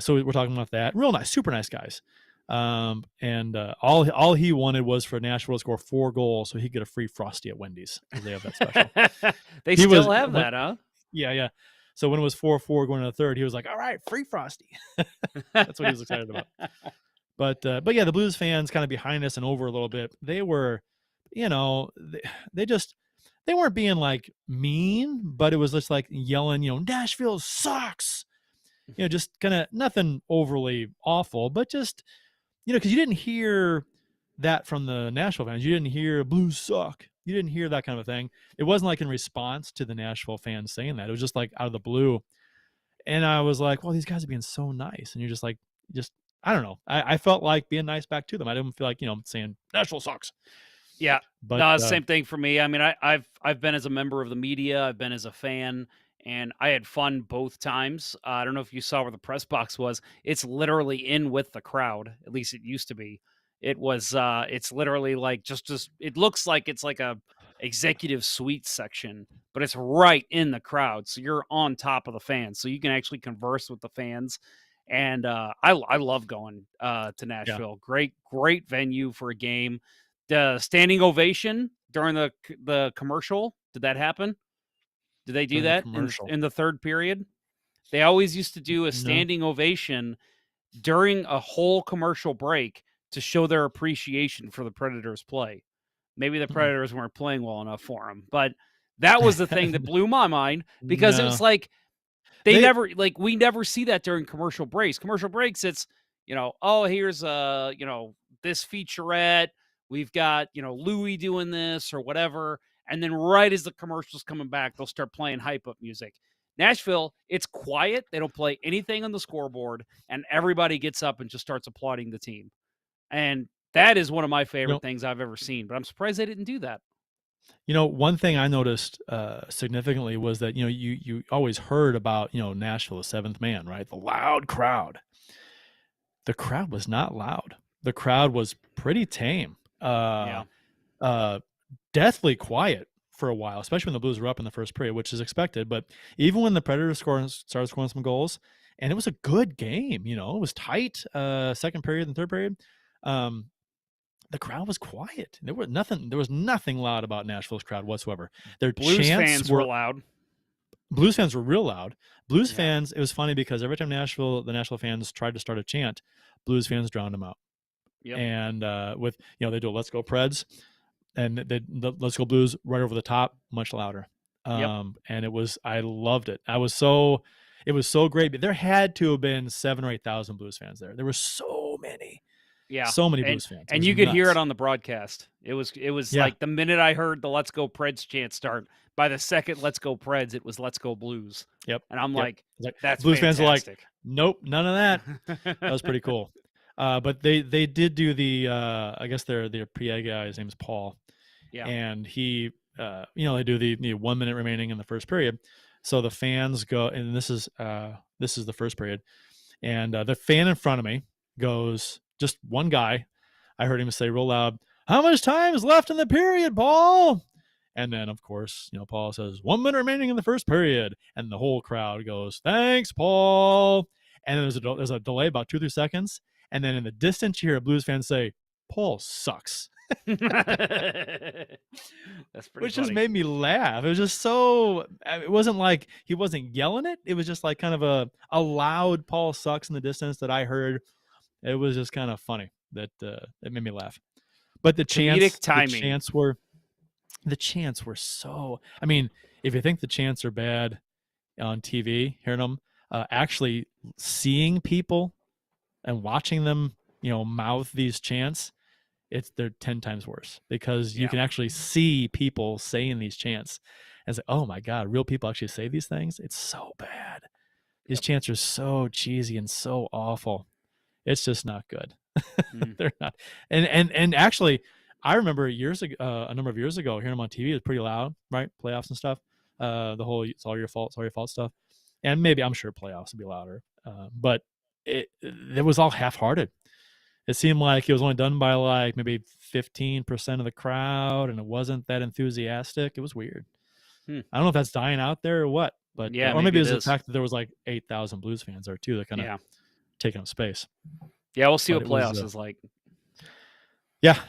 So we're talking about that. Real nice, super nice guys. And all he wanted was for Nashville to score 4 goals so he could get a free Frosty at Wendy's, because they have that special. They still have that, huh? Yeah. So when it was 4-4 going to the third, he was like, "All right, free Frosty." That's what he was excited about. But yeah, the Blues fans kind of behind us and over a little bit, they were, they weren't being like mean, but it was just like yelling, "Nashville sucks." Just kind of nothing overly awful, but just, because you didn't hear that from the Nashville fans. You didn't hear "Blues suck." You didn't hear that kind of thing. It wasn't like in response to the Nashville fans saying that. It was just like out of the blue. And I was like, well, these guys are being so nice. And you're just like, I don't know. I felt like being nice back to them. I didn't feel like, saying Nashville sucks. Yeah. But No, same thing for me. I mean, I've been as a member of the media, I've been as a fan, and I had fun both times. I don't know if you saw where the press box was. It's literally in with the crowd. At least it used to be. It was it's literally like just it looks like it's like a executive suite section, but it's right in the crowd. So you're on top of the fans. So you can actually converse with the fans. And I love going to yeah, Nashville. Great venue for a game. The standing ovation during the commercial, did that happen? Did they do during the that commercial. in the third period? They always used to do a No. standing ovation during a whole commercial break to show their appreciation for the Predators' play. Maybe the Mm-mm. Predators weren't playing well enough for them, but that was the thing that blew my mind, because it was No. like They we never see that during commercial breaks. Commercial breaks, it's, oh, here's this featurette. We've got, Louis doing this or whatever. And then right as the commercial's coming back, they'll start playing hype up music. Nashville, it's quiet. They don't play anything on the scoreboard, and everybody gets up and just starts applauding the team. And that is one of my you favorite know things I've ever seen, but I'm surprised they didn't do that. one thing I noticed significantly was that, you always heard about, Nashville, the seventh man, right? The loud crowd. The crowd was not loud. The crowd was pretty tame. Yeah. Uh, Deathly quiet for a while, especially when the Blues were up in the first period, which is expected. But even when the Predators started scoring some goals, and it was a good game, it was tight. Second period and third period, um, the crowd was quiet. There was nothing loud about Nashville's crowd whatsoever. Their Blues chants fans were were loud. Blues fans were real loud. Blues Yeah. fans, it was funny because every time the Nashville fans tried to start a chant, Blues fans drowned them out. Yep. And with they do a "Let's Go Preds," and the "Let's Go Blues" right over the top, much louder. Yep. And I loved it. It was so great. But there had to have been 7 or 8 thousand Blues fans there. There were Yeah, so many and Blues fans. It and was you could hear it nuts. on the broadcast. It was Yeah. like the minute I heard the "Let's Go Preds" chant start, by the second "Let's Go Preds," it was "Let's Go Blues," Yep. and I'm Yep. like, It's like "That's Blues fans are like, fantastic." nope, none of that. That was pretty cool. But they did do the I guess their PA guy, his name is Paul, Yeah. and he they do the 1 minute remaining in the first period. So the fans go, and this is the first period, and the fan in front of me goes, just one guy, I heard him say real loud, "How much time is left in the period, Paul?" And then, of course, Paul says, "1 minute remaining in the first period." And the whole crowd goes, "Thanks, Paul." And then there's a delay about 2 or 3 seconds. And then in the distance, you hear a Blues fan say, "Paul sucks." That's pretty which just funny. made me laugh. It was just so. It wasn't like he wasn't yelling it. It was just like kind of a loud Paul sucks in the distance that I heard. It was just kind of funny that it made me laugh. But Comedic timing. the chants were so. I mean, if you think the chants are bad on TV, hearing them, actually seeing people and watching them, mouth these chants, they're 10 times worse because you Yeah. can actually see people saying these chants. And it's like, oh my God, real people actually say these things. It's so bad. These Yep. chants are so cheesy and so awful. It's just not good. Mm. They're not. And actually, I remember years ago, a number of years ago, hearing them on TV. It was pretty loud, right? Playoffs and stuff. The whole "it's all your fault" stuff. And maybe I'm sure playoffs would be louder, but it was all half-hearted. It seemed like it was only done by like maybe 15% of the crowd, and it wasn't that enthusiastic. It was weird. Hmm. I don't know if that's dying out there or what, but Yeah, or maybe maybe it it was the is. fact that there was like 8,000 Blues fans there too that kind of Yeah. taking up space. Yeah, we'll see But what it was, playoffs is like. yeah,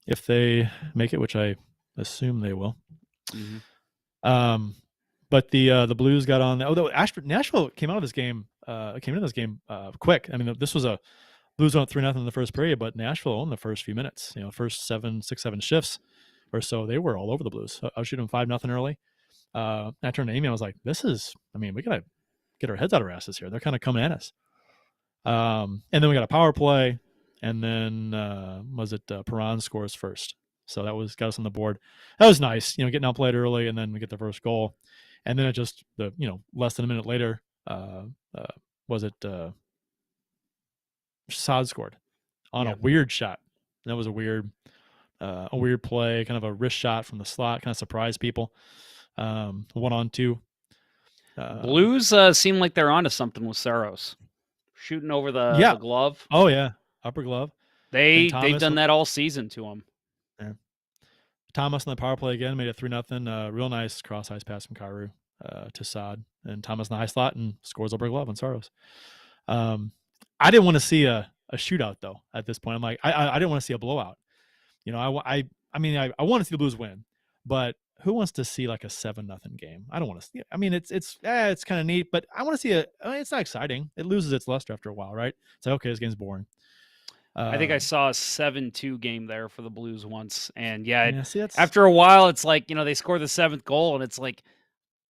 if they make it, which I assume they will. Mm-hmm. But the Blues got on. Although Nashville came out of this game, came into this game quick. I mean, this was a Blues went 3-0 in the first period, but Nashville owned the first few minutes. First 7 shifts or so, they were all over the Blues. I was shooting 5-0 early. I turned to Amy. I was like, "This is. I mean, we gotta get our heads out of our asses here. They're kind of coming at us." And then we got a power play, and then was it Perron scores first? So that got us on the board. That was nice, getting outplayed early, and then we get the first goal, and then it just less than a minute later, was it Saad scored on Yeah. a weird shot. That was a weird play, kind of a wrist shot from the slot, kind of surprised people. 1-on-2. Blues seem like they're onto something with Saros. Shooting over Yeah. the glove. Oh yeah, upper glove. And They've Thomas done that all season to him. Yeah. Thomas on the power play again made it 3-0. Real nice cross ice pass from Karu to Saad, and Thomas in the high slot and scores upper glove on Saros. I didn't want to see a shootout though. At this point, I'm like, I didn't want to see a blowout. I want to see the Blues win, but who wants to see like a 7-0 game? I don't want to see it. I mean, it's kind of neat, but I want to see it's not exciting. It loses its luster after a while, right? It's like, okay, this game's boring. I think I saw a 7-2 game there for the Blues once. And yeah, see, after a while, it's like, they score the 7th goal, and it's like,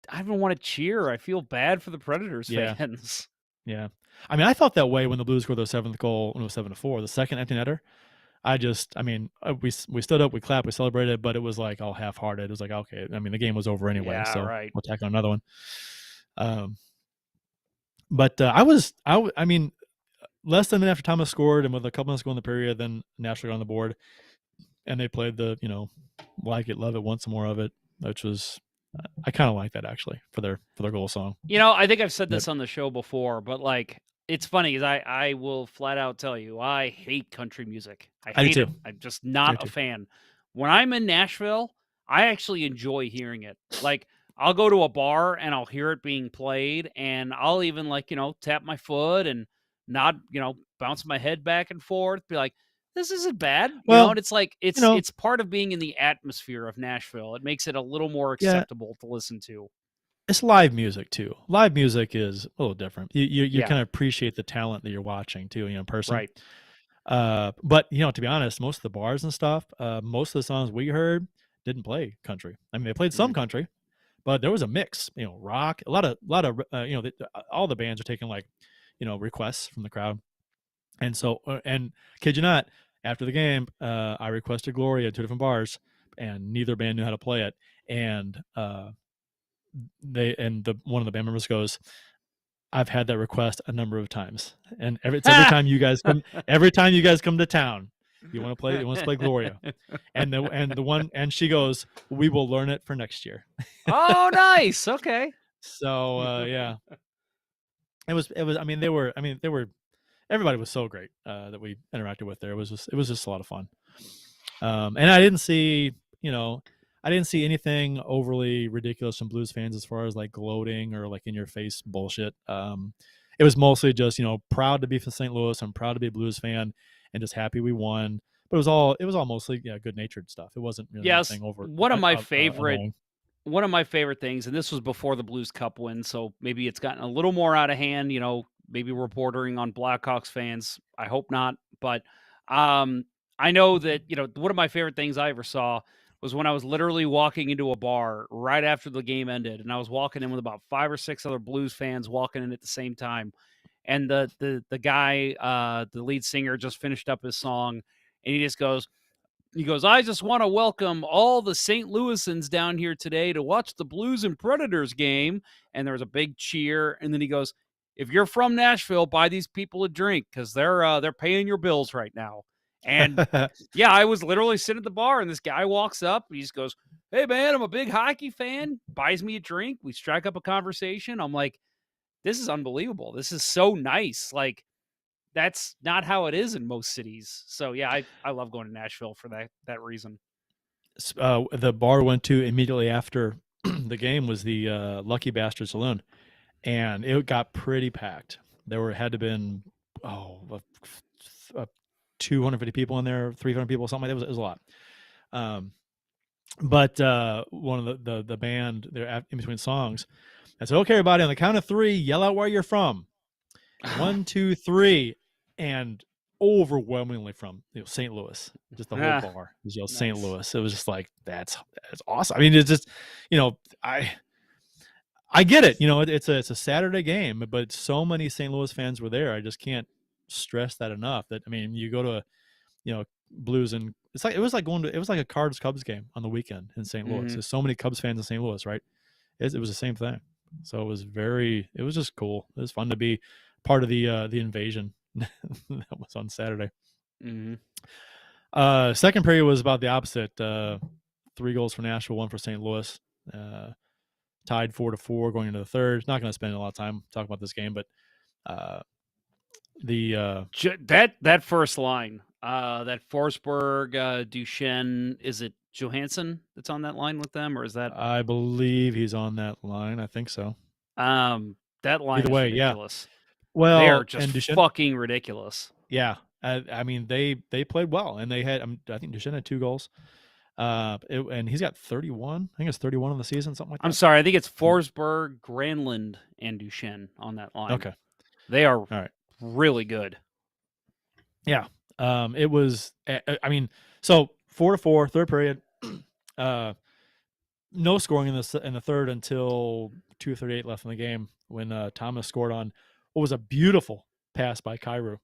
I don't want to cheer. I feel bad for the Predators fans. Yeah. I mean, I felt that way when the Blues scored their 7th goal when it was 7-4, the second empty netter. We stood up, we clapped, we celebrated, but it was like all half-hearted. It was like, okay, I mean, the game was over anyway, Yeah, so right. we'll tack on another one. But I mean, less than a minute after Thomas scored, and with a couple minutes to go in the period, then Nashville got on the board, and they played the like it, love it, want some more of it, which was I kind of like that actually for their goal song. I think I've said this on the show before, but like, it's funny because I will flat out tell you, I hate country music. I hate do it. too. I'm just not a fan. When I'm in Nashville, I actually enjoy hearing it. Like, I'll go to a bar and I'll hear it being played, and I'll even tap my foot and nod, bounce my head back and forth, be like, this isn't bad. And it's like it's part of being in the atmosphere of Nashville. It makes it a little more acceptable to listen to. It's live music too. Live music is a little different. You Yeah. kind of appreciate the talent that you're watching too, in person. Right. But to be honest, most of the bars and stuff, most of the songs we heard didn't play country. I mean, they played some country, but there was a mix. Rock. A lot of all the bands are taking requests from the crowd, and so and kid you not, after the game, I requested Gloria at 2 different bars, and neither band knew how to play it, and one of the band members goes, I've had that request a number of times, and every time you guys come to town, you want to play Gloria, and she goes, we will learn it for next year. Oh, nice. Okay. So yeah, it was. I mean, they were. Everybody was so great that we interacted with there. It was just a lot of fun. And I didn't see anything overly ridiculous from Blues fans as far as like gloating or like in your face bullshit. It was mostly just, proud to be from St. Louis. I'm proud to be a Blues fan and just happy we won. but it was all mostly good natured stuff. It wasn't really Yes, anything over one of my favorite annoying. one of my favorite things, and this was before the Blues Cup win, so maybe it's gotten a little more out of hand. Maybe we're bordering on Blackhawks fans. I hope not, but um, I know that one of my favorite things I ever saw was when I was literally walking into a bar right after the game ended, and I was walking in with about 5 or 6 other Blues fans walking in at the same time, and the guy, the lead singer, just finished up his song, and he goes, I just want to welcome all the St. Louisans down here today to watch the Blues and Predators game. And there was a big cheer. And then he goes, if you're from Nashville, buy these people a drink because they're paying your bills right now. And yeah, I was literally sitting at the bar, and this guy walks up. He just goes, hey man, I'm a big hockey fan. Buys me a drink. We strike up a conversation. I'm like, this is unbelievable. This is so nice. Like, that's not how it is in most cities. So yeah, I love going to Nashville for that reason. The bar went to immediately after the game was the Lucky Bastard Saloon, and it got pretty packed. There had to been 250 people in there, 300 people, something like that. It was a lot. But one of the band, they're in between songs, I said, okay, everybody, on the count of 3, yell out where you're from. 1, 2, 3, and overwhelmingly from St. Louis. Just the whole bar was yelled Nice. St. Louis. It was just like that's awesome. I mean, it's just I get it. It's a Saturday game, but so many St. Louis fans were there. I just can't stress that enough. That I mean, you go to Blues, and it was like a Cards Cubs game on the weekend in St. Louis. There's so many Cubs fans in St. Louis, right? It was the same thing. So it was just cool. It was fun to be part of the invasion that was on Saturday. Second period was about the opposite. 3 goals for Nashville, 1 for St. Louis. Tied 4-4 going into the third. Not going to spend a lot of time talking about this game, but that first line, that Forsberg, Duchesne, is it Johansson that's on that line with them, or is that? I believe he's on that line. I think so. That line is ridiculous. Yeah. Well, they are just and Duchesne, fucking ridiculous. Yeah, I mean they played well, and they had I think Duchesne had 2 goals. And he's got 31. I think it's 31 in the season, something like that. I'm sorry, I think it's Forsberg, Granlund, and Duchesne on that line. Okay, they are all right. Really good. Yeah. It was. I mean, so 4-4, third period. No scoring in the third until 2:38 left in the game when Thomas scored on what was a beautiful pass by Kyrou.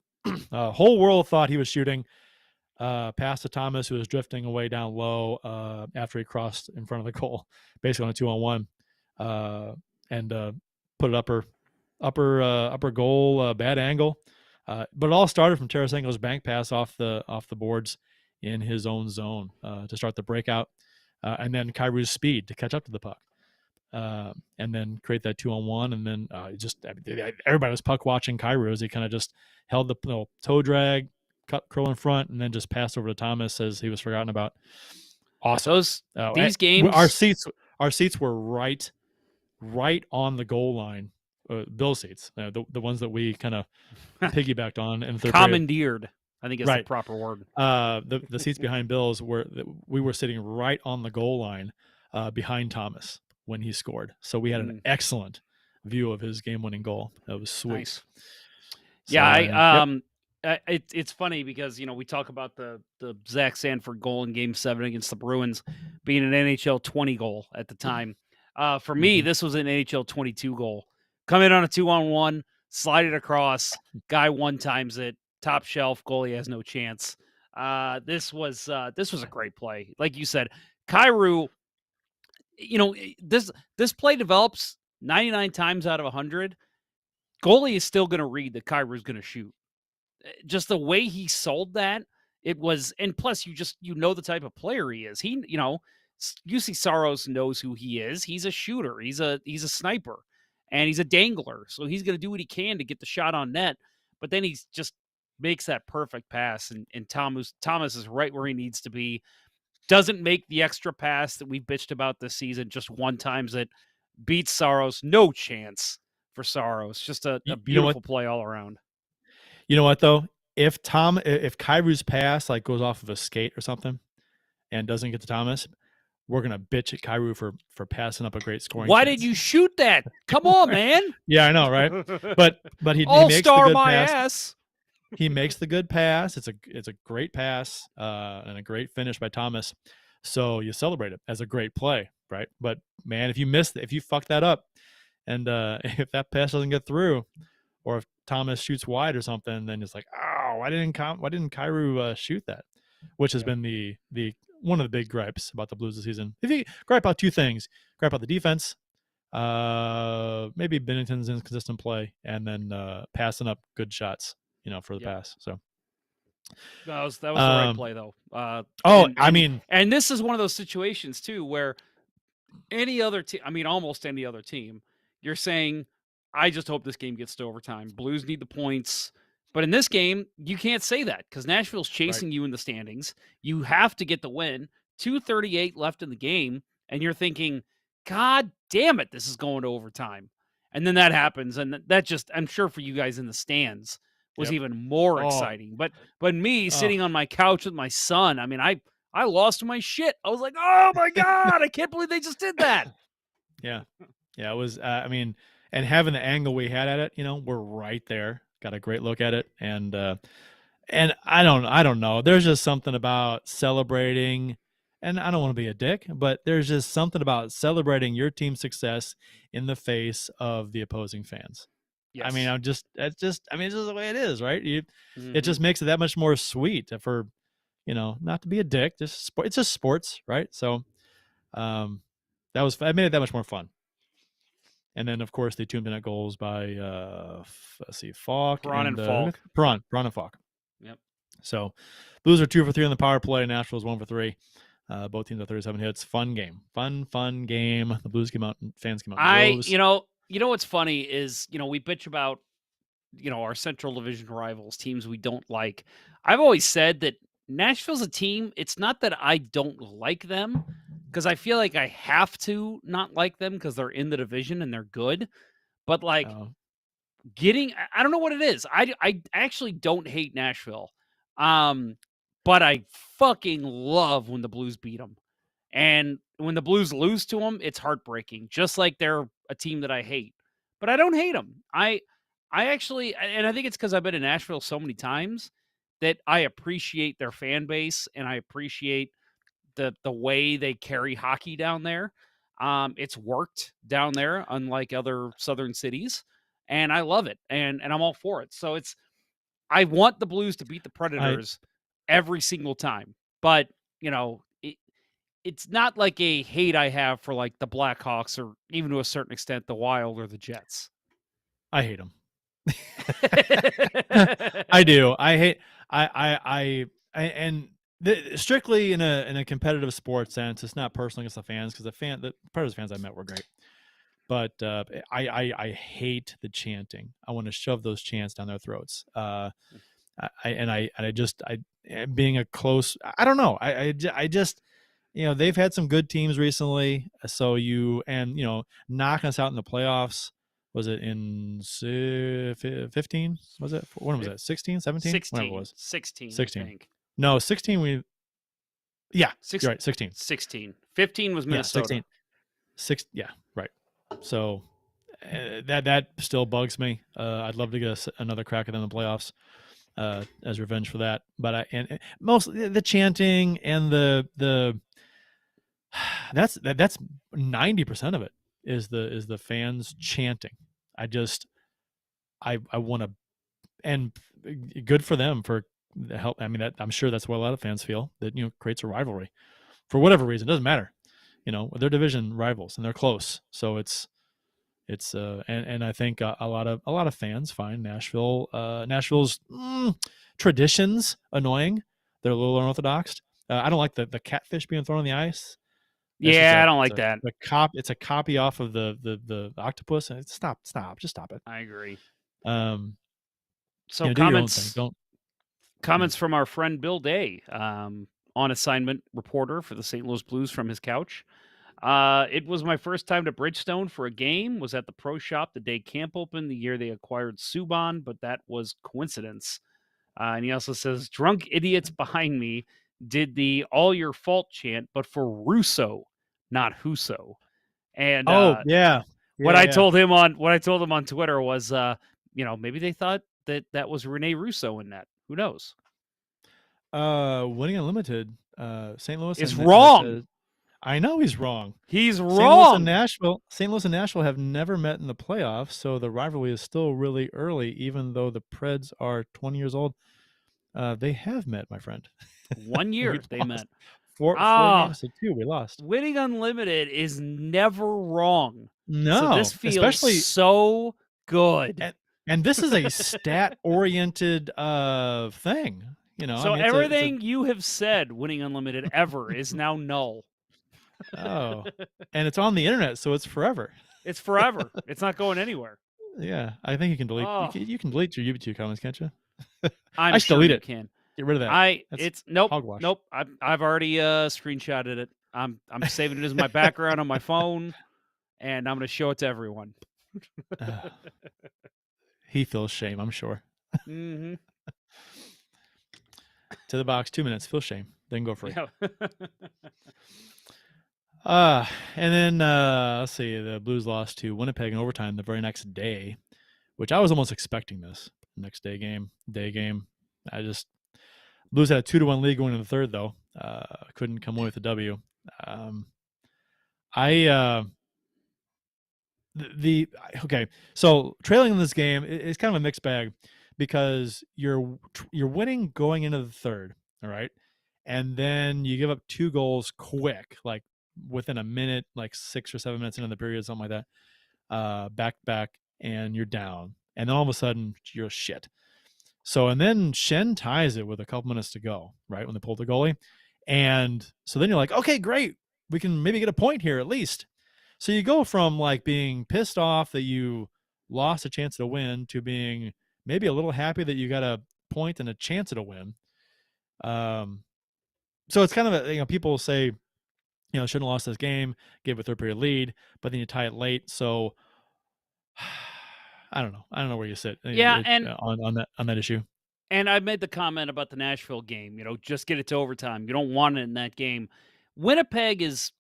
Whole world thought he was shooting. Pass to Thomas, who was drifting away down low after he crossed in front of the goal, basically on a 2-on-1, and put it upper goal, bad angle. But it all started from Tarasenko's bank pass off the boards in his own zone to start the breakout, and then Kyrou's speed to catch up to the puck, and then create that 2-on-1, and then everybody was puck watching Kyrou as he kind of just held the toe drag, cut curl in front, and then just passed over to Thomas as he was forgotten about. Awesome. These games, our seats were right on the goal line. Bill seats, the ones that we kind of piggybacked on in the third commandeered period. I think is the proper word. The seats behind Bill's we were sitting right on the goal line behind Thomas when he scored. So we had an excellent view of his game-winning goal. That was sweet. Nice. Yeah, it's funny because we talk about the Zach Sanford goal in Game 7 against the Bruins being an NHL 20 goal at the time. For me, this was an NHL 22 goal. Come in on a 2-on-1, slide it across, guy one times it, top shelf, goalie has no chance. This was a great play. Like you said, Kyrou, this play develops 99 times out of 100. Goalie is still going to read that Kyrou's going to shoot. Just the way he sold that, it was, and plus you know the type of player he is. UC Saros knows who he is. He's a shooter. He's a sniper, and he's a dangler. So he's going to do what he can to get the shot on net. But then he just makes that perfect pass, and Thomas is right where he needs to be. Doesn't make the extra pass that we've bitched about this season. Just one times that beats Saros. No chance for Saros. Just a beautiful play all around. You know what, though? if Kairu's pass like goes off of a skate or something and doesn't get to Thomas, we're gonna bitch at Kairu for passing up a great scoring Why chance. did you shoot that? Come on, man. Yeah, I know, right? But he makes the All-star good my pass. ass. He makes the good pass. It's a great pass and a great finish by Thomas. So you celebrate it as a great play, right? But man, if you fuck that up, and if that pass doesn't get through, or if Thomas shoots wide or something, then it's like, oh, why didn't Kairu shoot that? Which has been the one of the big gripes about the Blues this season. If you gripe about two things, gripe about the defense, maybe Binnington's inconsistent play, and then passing up good shots, for the pass. So that was the right play though. And this is one of those situations too where any other team, almost any other team, you're saying, I just hope this game gets to overtime. Blues need the points. But in this game, you can't say that because Nashville's chasing you in the standings. You have to get the win. 2:38 left in the game, and you're thinking, God damn it, this is going to overtime. And then that happens, and that just, I'm sure for you guys in the stands, was even more exciting. But me sitting on my couch with my son, I lost my shit. I was like, oh my God, I can't believe they just did that. Yeah. It was, and having the angle we had at it, we're right there. Got a great look at it. And I don't know. There's just something about celebrating, and I don't want to be a dick, but there's just something about celebrating your team's success in the face of the opposing fans. Yes. It's just the way it is, right? It just makes it that much more sweet for, not to be a dick, it's just sports, right? So, I made it that much more fun. And then, of course, the 2-minute goals by Falk and Falk. Perron and Falk. Yep. So, Blues are 2 for 3 on the power play. Nashville's 1 for 3. Both teams have 37 hits. Fun game. Fun game. The Blues came out. Fans came out. You know what's funny is we bitch about our Central Division rivals, teams we don't like. I've always said that Nashville's a team. It's not that I don't like them, because I feel like I have to not like them because they're in the division and they're good. But I don't know what it is. I actually don't hate Nashville. But I fucking love when the Blues beat them. And when the Blues lose to them, it's heartbreaking, just like they're a team that I hate. But I don't hate them. I actually, and I think it's because I've been in Nashville so many times that I appreciate their fan base and I appreciate the way they carry hockey down there. It's worked down there, unlike other southern cities, and I love it, and I'm all for it. So I want the Blues to beat the Predators every single time, but it's not like a hate I have for like the Blackhawks or even to a certain extent the Wild or the Jets. I hate them. I do. Strictly in a competitive sports sense, it's not personal against the fans because the Predators fans I met were great, but I hate the chanting. I want to shove those chants down their throats. Being a close, I don't know. I just they've had some good teams recently, so knocking us out in the playoffs. Was it in 15? Was it? When was it? 16, 17? 16. Whatever it was. 16. 16. I think. No, 16 you're right, 16. 16. 15 was Minnesota. Yeah, 16. Yeah, right. So that still bugs me. I'd love to get another crack at them in the playoffs as revenge for that. But mostly the chanting and the that's 90% of it is the fans chanting. I want to, and good for them for the help. I'm sure that's what a lot of fans feel, that creates a rivalry for whatever reason. It doesn't matter. They're division rivals and they're close, so it's and I think a lot of fans find Nashville's traditions annoying. They're a little unorthodox. I don't like the catfish being thrown on the ice. I don't like that. It's a copy off of the octopus. And stop, just stop it. I agree. So comments from our friend Bill Day, on assignment reporter for the St. Louis Blues from his couch. It was my first time to Bridgestone for a game. Was at the pro shop the day camp opened, the year they acquired Subban, but that was coincidence. And he also says, drunk idiots behind me did the all your fault chant, but for Russo, not Husso. And Oh, yeah. what Yeah, I yeah. told him on Twitter was, maybe they thought that was Rene Russo in that. Who knows? Winning Unlimited, St. Louis Is and wrong. I know he's wrong. He's St. wrong. Louis and Nashville have never met in the playoffs, so the rivalry is still really early, even though the Preds are 20 years old. They have met, my friend. 1 We year they lost met. four Ah, games to 2. We lost. winning unlimited is never wrong. So this No, feels especially so good. and this is a stat-oriented thing. I So mean, it's a everything you have said, winning unlimited ever, is now null. oh, and it's on the internet, so it's forever. It's forever. It's not going anywhere. Yeah, I think you can delete. Oh, You can delete your YouTube comments, can't you? I'm I should sure delete you it. can. Get rid of that. That's It's nope, hogwash. nope. I've already screenshotted it. I'm saving it as my background on my phone, and I'm going to show it to everyone. He feels shame, I'm sure. Mm-hmm. To the box, 2 minutes. Feel shame. Then go free. Yeah. And then let's see. The Blues lost to Winnipeg in overtime the very next day, which I was almost expecting this next day game. Blues had a 2-1 lead going into the third though. Couldn't come away with a W. Okay, so trailing in this game is kind of a mixed bag because you're winning going into the third, all right, and then you give up 2 goals quick, like within a minute, like 6 or 7 minutes into the period, something like that, back, and you're down, and then all of a sudden you're shit. So and then Shen ties it with a couple minutes to go, right when they pulled the goalie, and so then you're like, okay, great, we can maybe get a point here at least. So you go from like being pissed off that you lost a chance at a win to being maybe a little happy that you got a point and a chance at a win. So it's kind of people say, shouldn't have lost this game, gave a third period lead, but then you tie it late. So I don't know where you sit Yeah, and on that issue. And I made the comment about the Nashville game, just get it to overtime. You don't want it in that game. Winnipeg is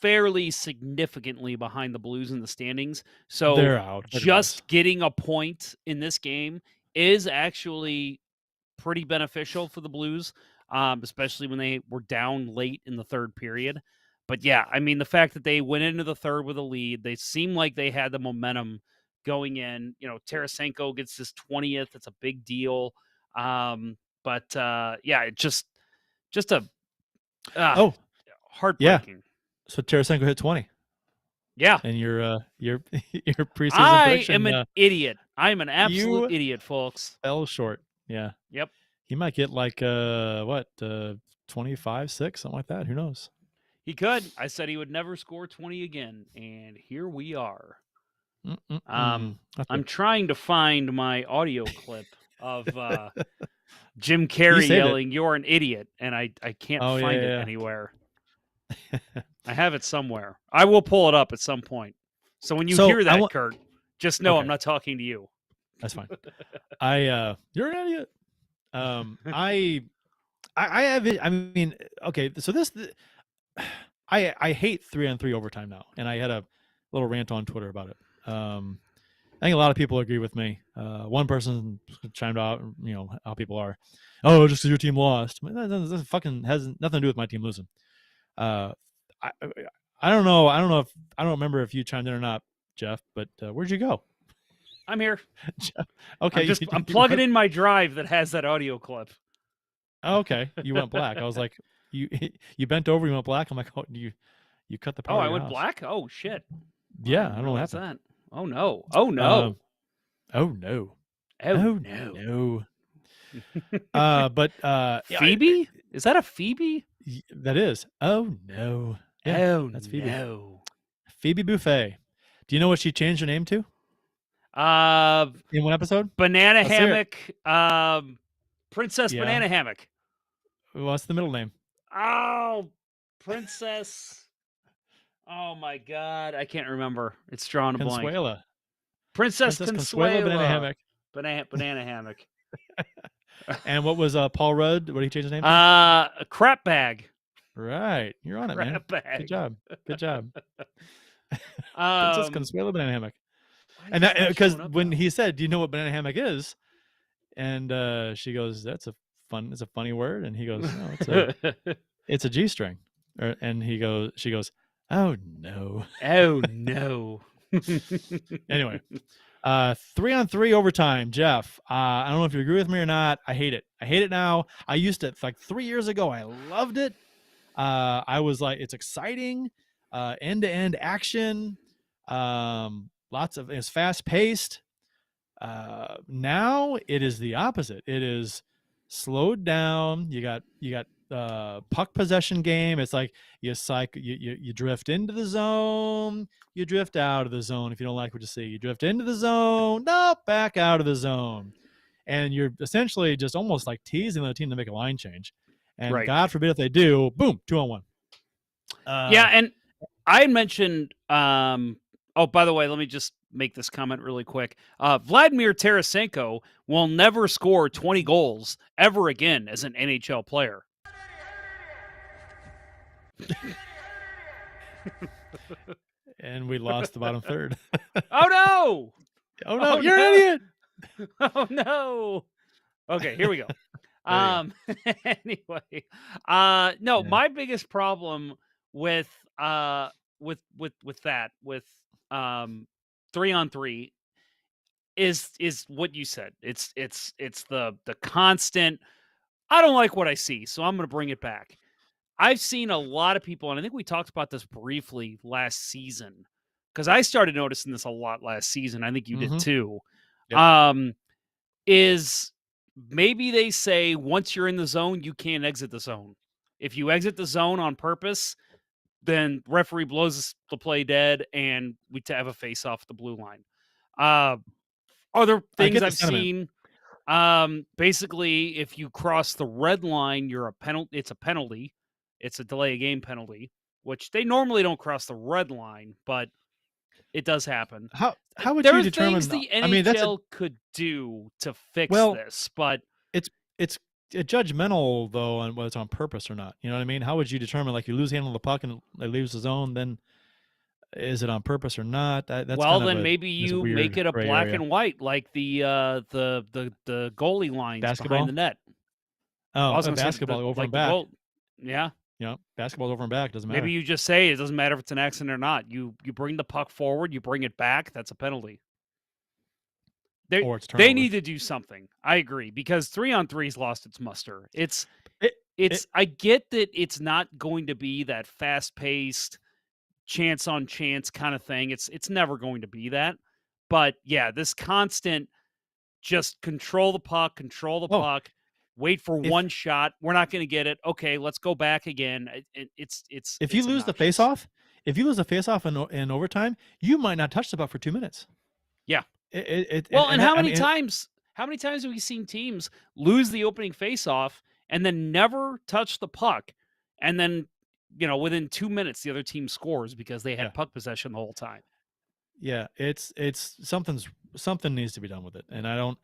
fairly significantly behind the Blues in the standings. So They're out. They're close. just getting a point in this game is actually pretty beneficial for the Blues, especially when they were down late in the third period. But yeah, I mean, the fact that they went into the third with a lead, they seemed like they had the momentum going in. Tarasenko gets his 20th. It's a big deal. Yeah, it just a heartbreaking. Yeah. So Tarasenko hit 20. Yeah. And your preseason I prediction. am an idiot. I'm an absolute idiot, folks. Fell short. Yeah. Yep. He might get like 25, 6, something like that. Who knows? He could. I said he would never score 20 again, and here we are. I'm trying to find my audio clip of Jim Carrey yelling, "You're an idiot," and I can't find it anywhere. I have it somewhere. I will pull it up at some point. So when you hear that, Kurt, just know I'm not talking to you. That's fine. You're an idiot. I have it. I mean, okay. So I hate 3-on-3 overtime now, and I had a little rant on Twitter about it. I think a lot of people agree with me. One person chimed out, how people are. Oh, just because your team lost. That fucking has nothing to do with my team losing. I don't know. I don't remember if you chimed in or not, Jeff. But where'd you go? I'm here. Okay, I'm plugging in my drive that has that audio clip. Okay, you went black. I was like, you bent over, you went black. I'm like, oh, you cut the power. Oh, I went black. Oh shit. Yeah, I don't know what happened. That. Oh no. Oh no. Oh no. Oh no. But Phoebe? Is that a Phoebe? That is. Oh no. Yeah, that's Phoebe. No. Phoebe Buffet. Do you know what she changed her name to? In one episode? Banana Hammock. Princess Banana Hammock. What's the middle name? Oh, Princess. Oh my God, I can't remember. It's drawing a Consuela. blank. Princess Consuela. Banana Hammock. Banana Hammock. And what was Paul Rudd? What did he change his name to? A crap bag. Right, you're on it, man. Crap Good bag. job. Good job. Princess Um, Consuelo banana hammock. why is And this that not because showing up when now? he said, "Do you know what banana hammock is?" and she goes, "It's a funny word," and he goes, "No, it's a G-string," and she goes, "Oh no." Oh no. Anyway, 3-on-3 overtime, Jeff. I don't know if you agree with me or not. I hate it. I hate it now. I used to, like 3 years ago, I loved it. I was like, it's exciting, end-to-end action. It's fast paced. Now it is the opposite. It is slowed down. You got puck possession game. It's like you drift into the zone, you drift out of the zone. If you don't like what you see, you drift into the zone, no, back out of the zone, and you're essentially just almost like teasing the team to make a line change. And Right. God forbid if they do, boom, 2-on-1. Yeah, and I had mentioned oh, by the way, let me just make this comment really quick. Vladimir Tarasenko will never score 20 goals ever again as an NHL player. And we lost the bottom third. Oh no! Oh no, Oh you're an no! idiot. Oh no! Okay, here we go. There you go. Anyway, no, Yeah. my biggest problem with that with um 3-on-3 is what you said. It's the constant. I don't like what I see, so I'm going to bring it back. I've seen a lot of people, and I think we talked about this briefly last season because I started noticing this a lot last season. I think you did Mm-hmm. too. Yep. Um, is maybe they say once you're in the zone, you can't exit the zone. If you exit the zone on purpose, then referee blows the play dead, and we have a face off the blue line. Uh, Other I things get the I've sentiment. seen, basically, if you cross the red line, you're a penalty. It's a penalty. It's a delay of game penalty, which they normally don't cross the red line, but it does happen. How would There you are things determine? the I mean, that's a NHL could do to fix well. this, but It's judgmental though on whether it's on purpose or not. You know what I mean? How would you determine, like, you lose handle of the puck and it leaves the zone? Then is it on purpose or not? That's well, kind of then maybe this you make weird it a gray black area. and white, like the goalie lines behind the Basketball. net. I Oh, was gonna say basketball over and the back. goal. Yeah. You know, basketball's over and back. Doesn't Maybe matter. you just say it doesn't matter if it's an accident or not. You bring the puck forward, you bring it back, that's a penalty. Or it's They turnover. need to do something. I agree because 3-on-3's lost its muster. It, it I get that it's not going to be that fast-paced chance on chance kind of thing. It's never going to be that. But yeah, this constant just control the oh puck, wait for if one shot. We're not going to get it. Okay, let's go back again. if you It's lose the obnoxious. faceoff, if you lose the faceoff in overtime, you might not touch the puck for 2 minutes. Yeah. And Well, and that, how I many mean, times have we seen teams lose the opening faceoff and then never touch the puck, and then within 2 minutes the other team scores because they yeah. had puck possession the whole time. Yeah, it's something needs to be done with it, and I don't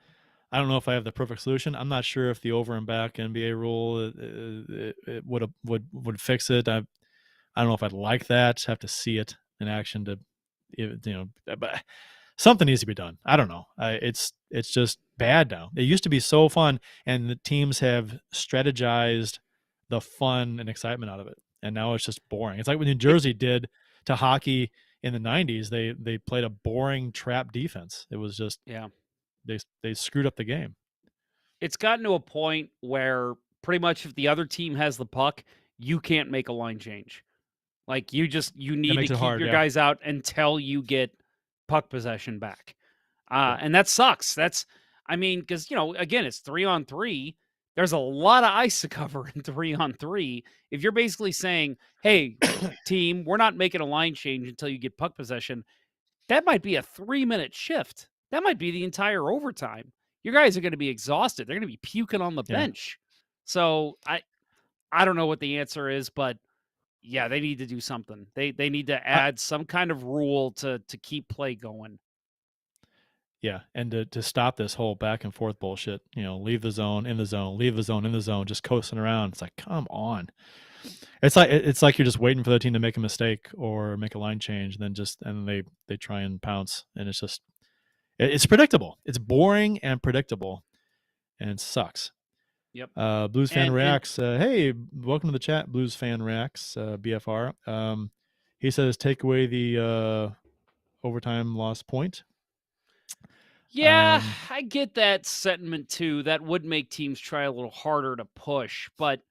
know if I have the perfect solution. I'm not sure if the over and back NBA rule it would fix it. I don't know if I'd like that. Have to see it in action to, but something needs to be done. I don't know. It's just bad now. It used to be so fun, and the teams have strategized the fun and excitement out of it, and now it's just boring. It's like what New It Jersey did to hockey in the '90s. They played a boring trap defense. It was just Yeah, they screwed up the game. it's gotten to a point where pretty much if the other team has the puck, you can't make a line change. Like you That need to makes it keep hard. your Yeah, guys out until you get puck possession back. yeah, And that sucks. I mean, because again, it's 3-on-3. There's a lot of ice to cover in 3-on-3. If you're basically saying, "Hey, team, we're not making a line change until you get puck possession," that might be a 3-minute shift. That might be the entire overtime. Your guys are going to be exhausted. They're going to be puking on the yeah. bench. So I don't know what the answer is, but yeah, they need to do something. They need to I, add some kind of rule to keep play going. Yeah, and to stop this whole back and forth bullshit, leave the zone, in the zone, leave the zone, in the zone, just coasting around. It's like, come on. It's like you're just waiting for the team to make a mistake or make a line change, and then they try and pounce, and it's predictable. It's boring and predictable, and it sucks. Yep. Blues fan And reacts. Hey, welcome to the chat. Blues fan reacts. BFR. He says take away the overtime loss point. yeah, I get that sentiment too. That would make teams try a little harder to push, but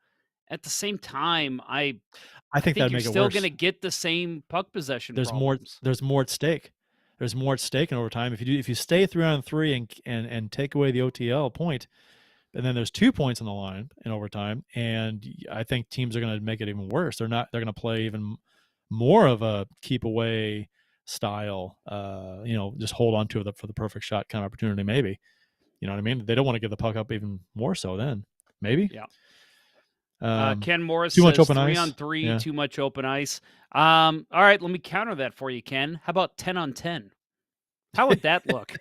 at the same time, I think think that'd you're make it still going to worse. get the same puck possession There's more. problems. There's more at stake. There's more at stake in overtime. If you stay 3-on-3 and take away the OTL point, and then there's 2 points on the line in overtime, and I think teams are going to make it even worse. They're going to play even more of a keep away style. Just hold on to it for the perfect shot kind of opportunity. Maybe, you know what I mean. They don't want to give the puck up even more so. Then maybe. Yeah. Um, Ken Morris too much says open 3 ice. on 3, Yeah. too much open ice. All right, let me counter that for you, Ken. How about 10 on 10? How would that look?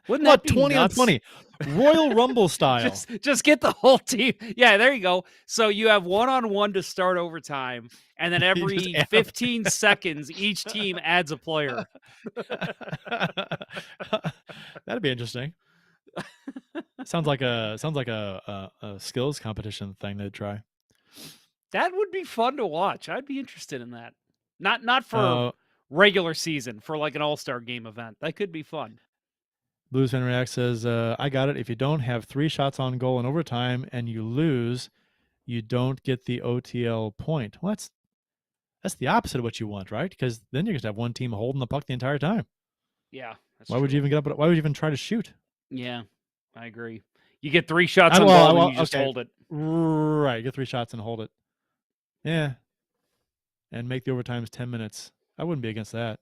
Wouldn't that What be 20 nuts? on 20? Royal Rumble style. just get the whole team. Yeah, there you go. So you have 1-on-1 to start overtime, and then every 15 seconds, each team adds a player. That'd be interesting. Sounds like a skills competition thing they'd try. That would be fun to watch. I'd be interested in that. Not for regular season, for like an all-star game event. That could be fun. Blues fan react says, I got it. If you don't have 3 shots on goal in overtime and you lose, you don't get the OTL point. Well, that's the opposite of what you want, right? Because then you're going to have one team holding the puck the entire time. Yeah, that's Why true. would you even get up? Why would you even try to shoot? Yeah, I agree. You get 3 shots on goal and you just hold it. Right, get 3 shots and hold it. Yeah, and make the overtimes 10 minutes. I wouldn't be against that.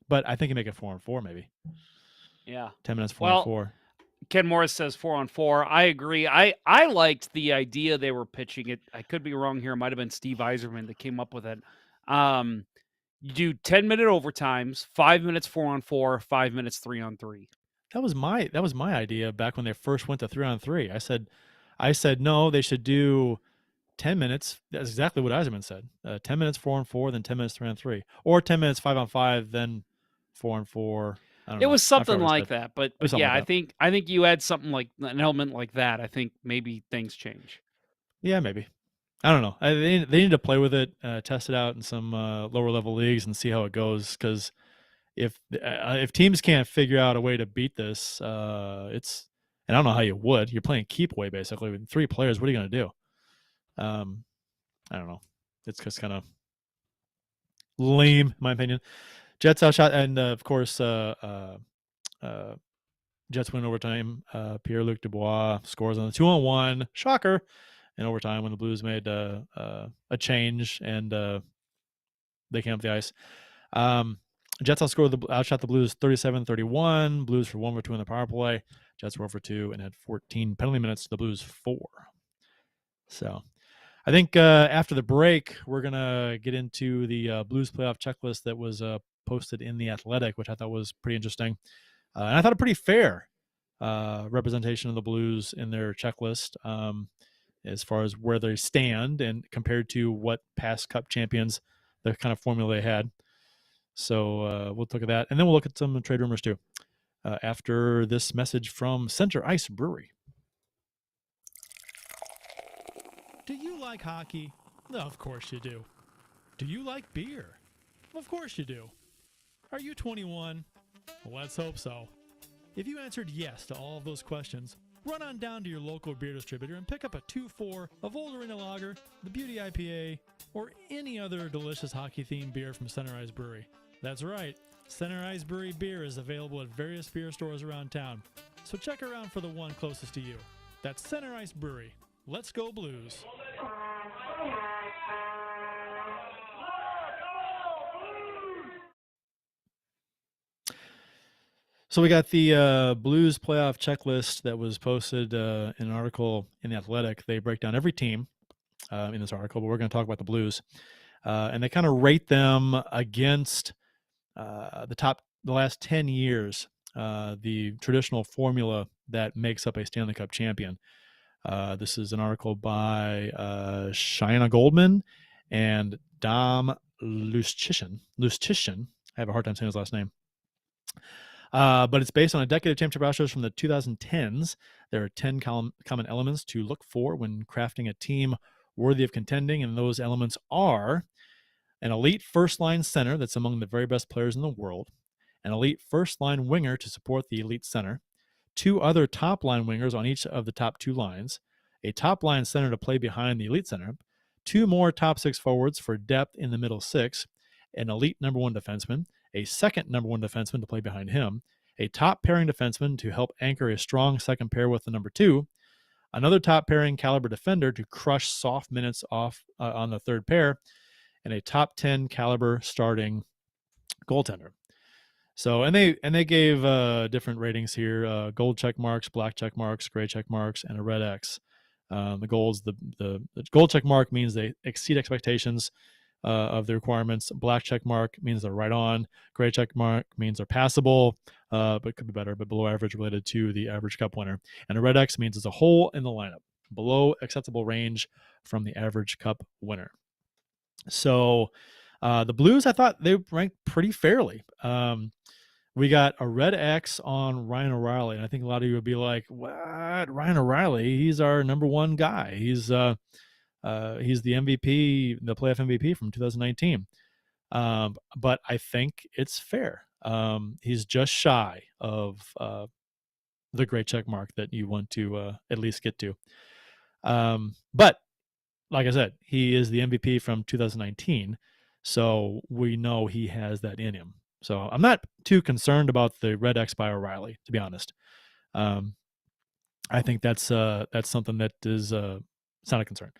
But I think you make it 4-on-4 maybe. Yeah, 10 minutes 4-on-4. Ken Morris says 4-on-4. I agree. I liked the idea they were pitching it. I could be wrong here. It might have been Steve Yzerman that came up with it. You do 10-minute overtimes, 5 minutes 4-on-4, 5 minutes 3-on-3. That was my idea back when they first went to 3-on-3. I said no, they should do 10 minutes. That's exactly what Yzerman said. 10 minutes 4-on-4, then 10 minutes 3-on-3, or 10 minutes 5-on-5, then 4-on-4. I don't know. It was something like that, but yeah, like that. I think you add something like an element like that. I think maybe things change. Yeah, maybe. I don't know. They need to play with it, test it out in some lower level leagues, and see how it goes. Because if teams can't figure out a way to beat this, it's, and I don't know how you would. You're playing keep away basically with 3 players. What are you going to do? I don't know. It's just kind of lame, in my opinion. Jets outshot, and of course, Jets win overtime. Pierre-Luc Dubois scores on the 2-on-1. Shocker. In overtime when the Blues made a change and they came up the ice. Jets outshot the Blues 37-31. Blues for 1 for 2 in the power play. Jets were 0 for 2 and had 14 penalty minutes. The Blues 4. So I think after the break, we're going to get into the Blues playoff checklist that was posted in The Athletic, which I thought was pretty interesting. And I thought a pretty fair representation of the Blues in their checklist as far as where they stand and compared to what past Cup champions, the kind of formula they had. So we'll look at that. And then we'll look at some trade rumors too after this message from Center Ice Brewery. Do you like hockey? No, of course you do. Do you like beer? Of course you do. Are you 21? Let's hope so. If you answered yes to all of those questions, run on down to your local beer distributor and pick up a 2-4 of Old Arena Lager, the Beauty IPA, or any other delicious hockey-themed beer from Center Ice Brewery. That's right, Center Ice Brewery beer is available at various beer stores around town, so check around for the one closest to you. That's Center Ice Brewery. Let's go Blues! So we got the Blues playoff checklist that was posted in an article in The Athletic. They break down every team in this article, but we're going to talk about the Blues. And they kind of rate them against the top the last 10 years, the traditional formula that makes up a Stanley Cup champion. This is an article by Shaina Goldman and Dom Lustition. I have a hard time saying his last name. But it's based on a decade of championship rosters from the 2010s. There are 10 common elements to look for when crafting a team worthy of contending, and those elements are an elite first-line center that's among the very best players in the world, an elite first-line winger to support the elite center, 2 other top-line wingers on each of the top 2 lines, a top-line center to play behind the elite center, 2 more top 6 forwards for depth in the middle 6, an elite number 1 defenseman, a second number 1 defenseman to play behind him, a top pairing defenseman to help anchor a strong second pair with the number 2, another top pairing caliber defender to crush soft minutes off on the third pair, and a top 10 caliber starting goaltender. So, and they gave different ratings here: gold check marks, black check marks, gray check marks, and a red X. The gold check mark means they exceed expectations of the requirements. Black check mark means they're right on. Gray check mark means they're passable, but could be better, but below average related to the average cup winner. And a red X means it's a hole in the lineup, below acceptable range from the average cup winner. So the Blues, I thought they ranked pretty fairly. We got a red X on Ryan O'Reilly, and I think a lot of you would be like, "What? Ryan O'Reilly? He's our number 1 guy. He's the MVP, the playoff MVP from 2019." But I think it's fair. He's just shy of the great check mark that you want to at least get to. But like I said, he is the MVP from 2019, so we know he has that in him. So I'm not too concerned about the red X by O'Reilly, to be honest. I think that's something that is it's not a concern.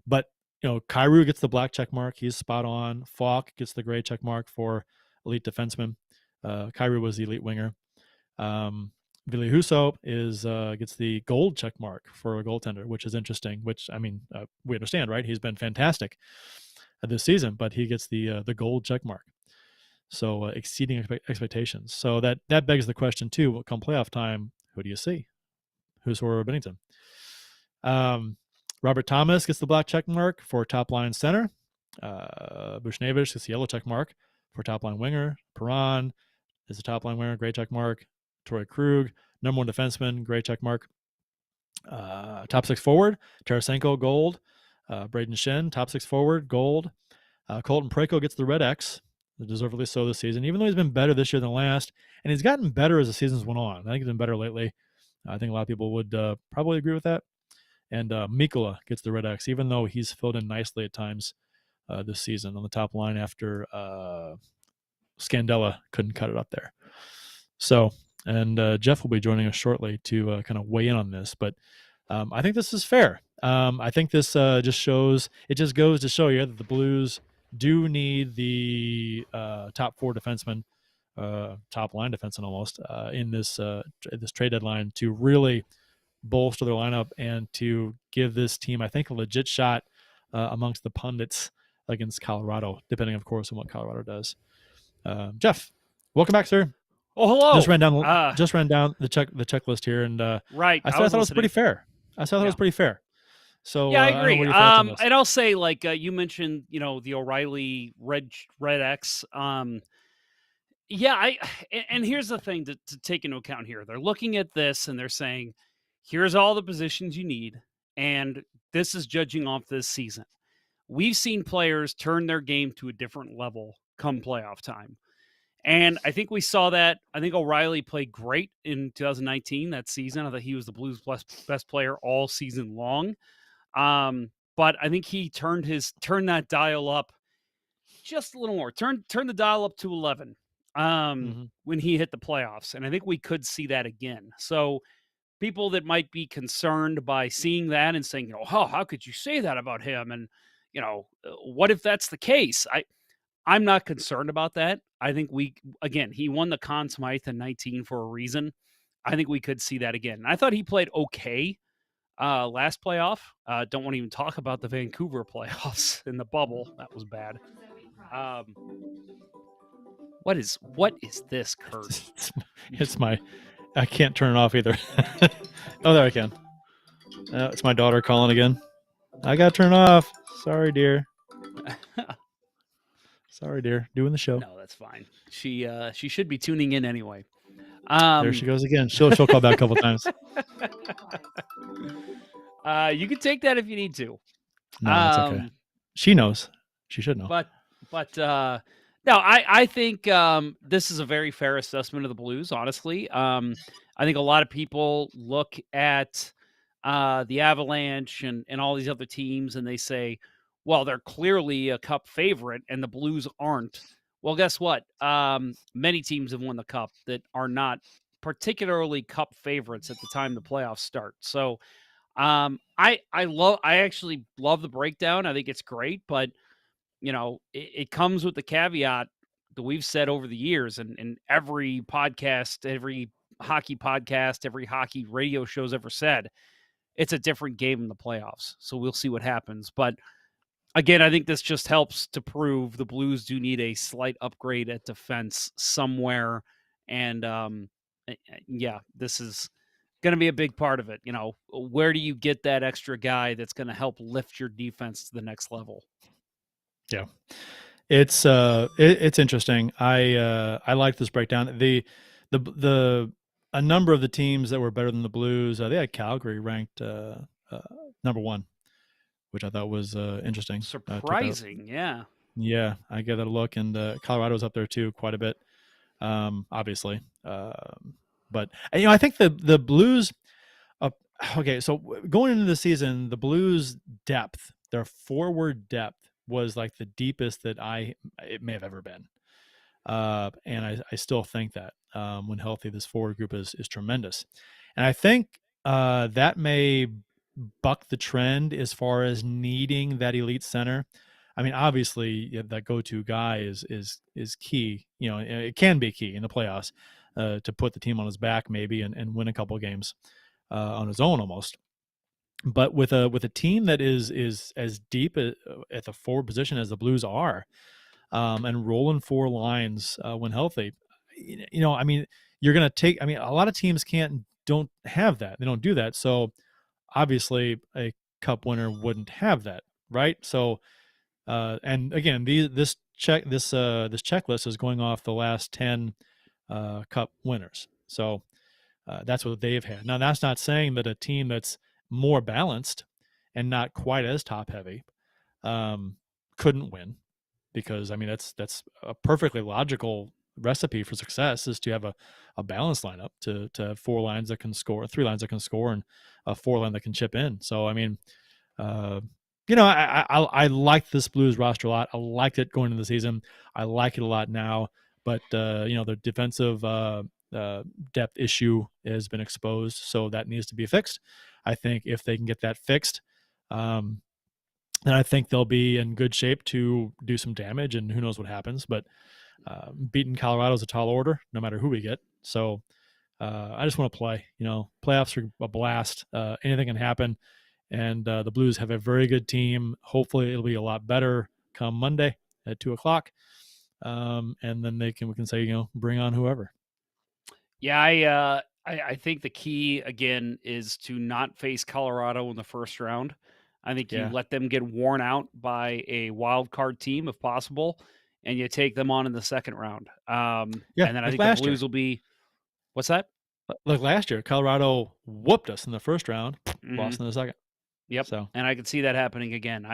But Kyrou gets the black check mark. He's spot on. Falk gets the gray check mark for elite defenseman. Kyrou was the elite winger. Ville Husso gets the gold check mark for a goaltender, which is interesting. Which I mean, we understand, right? He's been fantastic this season, but he gets the gold check mark. So exceeding expectations. So that begs the question too. Come playoff time, who do you see? Husso or Bennington? Robert Thomas gets the black check mark for top line center. Bushnevich gets the yellow check mark for top line winger. Perron is a top line winger, gray check mark. Torrey Krug, number 1 defenseman, gray check mark. Top 6 forward, Tarasenko, gold. Braden Shen, top 6 forward, gold. Colton Parayko gets the red X, deservedly so this season, even though he's been better this year than last. And he's gotten better as the seasons went on. I think he's been better lately. I think a lot of people would probably agree with that. And Mikkola gets the red X, even though he's filled in nicely at times this season on the top line after Scandella couldn't cut it up there. So, and Jeff will be joining us shortly to kind of weigh in on this. But I think this is fair. I think this just goes to show you that the Blues do need the top 4 defensemen, top line defenseman almost, in this trade deadline to really bolster their lineup and to give this team, I think, a legit shot amongst the pundits against Colorado, depending, of course, on what Colorado does. Jeff, welcome back, sir. Oh, hello. Just ran down the checklist here, and right. I thought it was pretty fair. I thought it was pretty fair. So yeah, I agree. What are your thoughts on this? And I'll say, like you mentioned, the O'Reilly red X. Yeah, and here's the thing to take into account here. They're looking at this and they're saying, here's all the positions you need, and this is judging off this season. We've seen players turn their game to a different level come playoff time. And I think we saw that. I think O'Reilly played great in 2019, that season. I thought he was the Blues' best player all season long. But I think he turned that dial up just a little more. Turn the dial up to 11 when he hit the playoffs. And I think we could see that again. So people that might be concerned by seeing that and saying, how could you say that about him? And, what if that's the case? I'm not concerned about that. I think he won the Conn Smythe in 19 for a reason. I think we could see that again. And I thought he played okay last playoff. Don't want to even talk about the Vancouver playoffs in the bubble. That was bad. What is this, Kurt? It's my. I can't turn it off either. Oh, there I can. It's my daughter calling again. I gotta turn it off. Sorry, dear. Sorry, dear. Doing the show. No, that's fine. She should be tuning in anyway. There she goes again. She'll call back a couple times. You can take that if you need to. No, it's okay. She knows. She should know. But no, I think this is a very fair assessment of the Blues, honestly. I think a lot of people look at the Avalanche and all these other teams and they say, well, they're clearly a cup favorite and the Blues aren't. Well, guess what? Many teams have won the cup that are not particularly cup favorites at the time the playoffs start. So I actually love the breakdown. I think it's great, but it comes with the caveat that we've said over the years and every podcast, every hockey podcast, every hockey radio show's ever said, it's a different game in the playoffs. So we'll see what happens. But again, I think this just helps to prove the Blues do need a slight upgrade at defense somewhere. And yeah, this is going to be a big part of it. Where do you get that extra guy that's going to help lift your defense to the next level? Yeah, it's interesting. I like this breakdown. The a number of the teams that were better than the Blues, they had Calgary ranked number 1, which I thought was interesting. Surprising, yeah. Yeah, I gave that a look, and Colorado's up there too, quite a bit, obviously. But I think the Blues. Okay, so going into the season, the Blues depth, their forward depth, was like the deepest that it may have ever been. And I still think that when healthy, this forward group is tremendous. And I think that may buck the trend as far as needing that elite center. I mean, obviously, that go-to guy is key. It can be key in the playoffs to put the team on his back maybe and win a couple of games on his own almost. But with a team that is as deep at the forward position as the Blues are, and rolling 4 lines when healthy, I mean, you're going to take. I mean, a lot of teams don't have that. They don't do that. So obviously, a cup winner wouldn't have that, right? So, and again, this checklist is going off the last 10 cup winners. So that's what they've had. Now, that's not saying that a team that's more balanced and not quite as top heavy couldn't win, because I mean that's a perfectly logical recipe for success, is to have a balanced lineup, to have 4 lines that can score, 3 lines that can score, and a 4 line that can chip in. So I mean, I like this Blues roster a lot. I liked it going into the season. I like it a lot now, but the defensive depth issue has been exposed, so that needs to be fixed. I think if they can get that fixed, then I think they'll be in good shape to do some damage, and who knows what happens. But beating Colorado is a tall order, no matter who we get. So I just want to play. Playoffs are a blast. Anything can happen, and the Blues have a very good team. Hopefully, it'll be a lot better come Monday at 2:00, and then we can say, bring on whoever. Yeah, I think the key again is to not face Colorado in the first round. I think you let them get worn out by a wild card team if possible, and you take them on in the second round. And then I think the Blues will be. What's that? Like last year, Colorado whooped us in the first round, lost in the second. Yep. So, and I could see that happening again.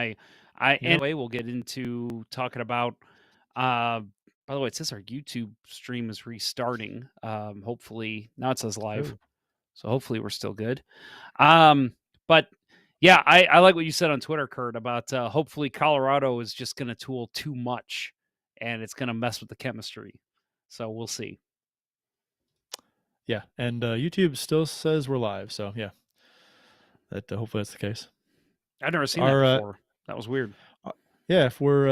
Anyway, we'll get into talking about. By the way, it says our YouTube stream is restarting. Hopefully now it says live, so hopefully we're still good. But yeah, I like what you said on Twitter, Kurt, about hopefully Colorado is just going to tool too much, and it's going to mess with the chemistry. So we'll see. Yeah, and YouTube still says we're live, so yeah, that hopefully that's the case. I've never seen that before. That was weird. Yeah, if we're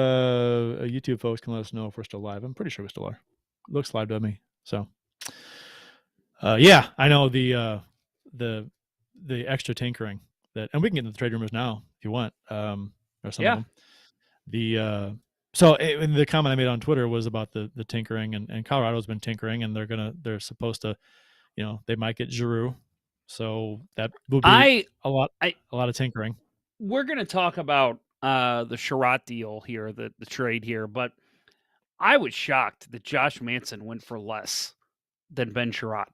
YouTube folks can let us know if we're still live. I'm pretty sure we still are. Looks live to me. So, yeah, I know the extra tinkering that, and we can get into the trade rumors now if you want, or some of them. So the comment I made on Twitter was about the tinkering, and Colorado's been tinkering, and they're supposed to, they might get Giroux, so that will be I a lot I of tinkering. we're going to talk about the Sherratt deal here, the trade here, but I was shocked that Josh Manson went for less than Ben Sherratt.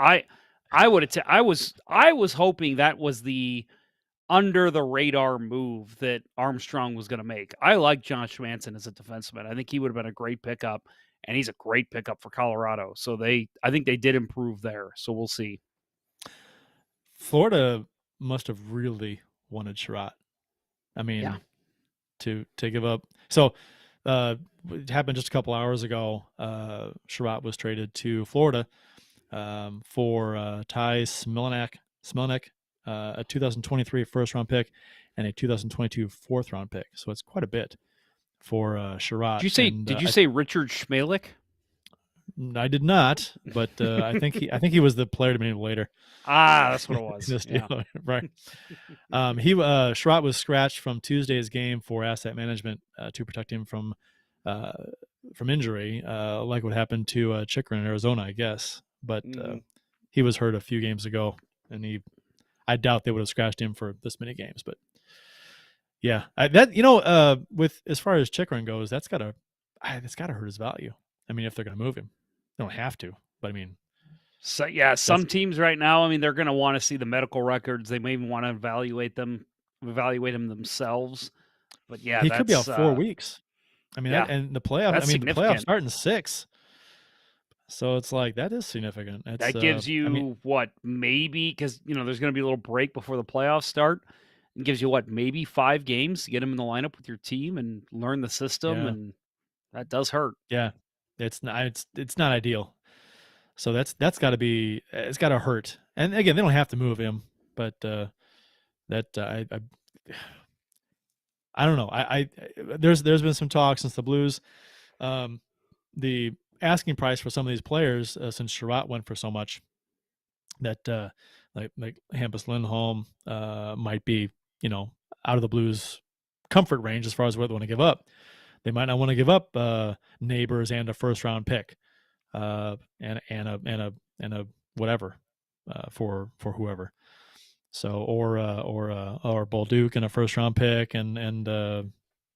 I I was hoping that was the under the radar move that Armstrong was going to make. I like Josh Manson as a defenseman. I think he would have been a great pickup, and he's a great pickup for Colorado. So I think they did improve there. So we'll see. Florida must have really wanted Sherratt. I mean, Yeah. to give up. So it happened just a couple hours ago. Sherratt was traded to Florida for Ty Smilanic, a 2023 first round pick and a 2022 fourth round pick. So it's quite a bit for Sherratt. Did you say Richard Schmalik? I did not, but I think he was the player to be named later. That's what it was. Yeah. Right. Sherratt was scratched from Tuesday's game for asset management to protect him from injury, like what happened to Chikrin in Arizona, I guess. But he was hurt a few games ago, and I doubt they would have scratched him for this many games. But yeah, with as far as Chikrin goes, that's gotta hurt his value. I mean, if they're gonna move him, they don't have to, but I mean. So yeah, some teams right now, I mean, they're going to want to see the medical records. They may even want to evaluate them themselves. But yeah, he could be out 4 weeks. I mean, and the playoff. The playoffs start in 6. So it's like that is significant. That gives you what, maybe, because there's going to be a little break before the playoffs start. It gives you what, maybe 5 games to get him in the lineup with your team and learn the system, and that does hurt. Yeah, it's not ideal. So it's got to hurt. And again, they don't have to move him, but I don't know. There's been some talk since the Blues, the asking price for some of these players since Sherratt went for so much, that like Hampus Lindholm might be out of the Blues comfort range as far as what they want to give up. They might not want to give up Neighbors and a first round pick. And a whatever for whoever. So or Bolduc and a first round pick and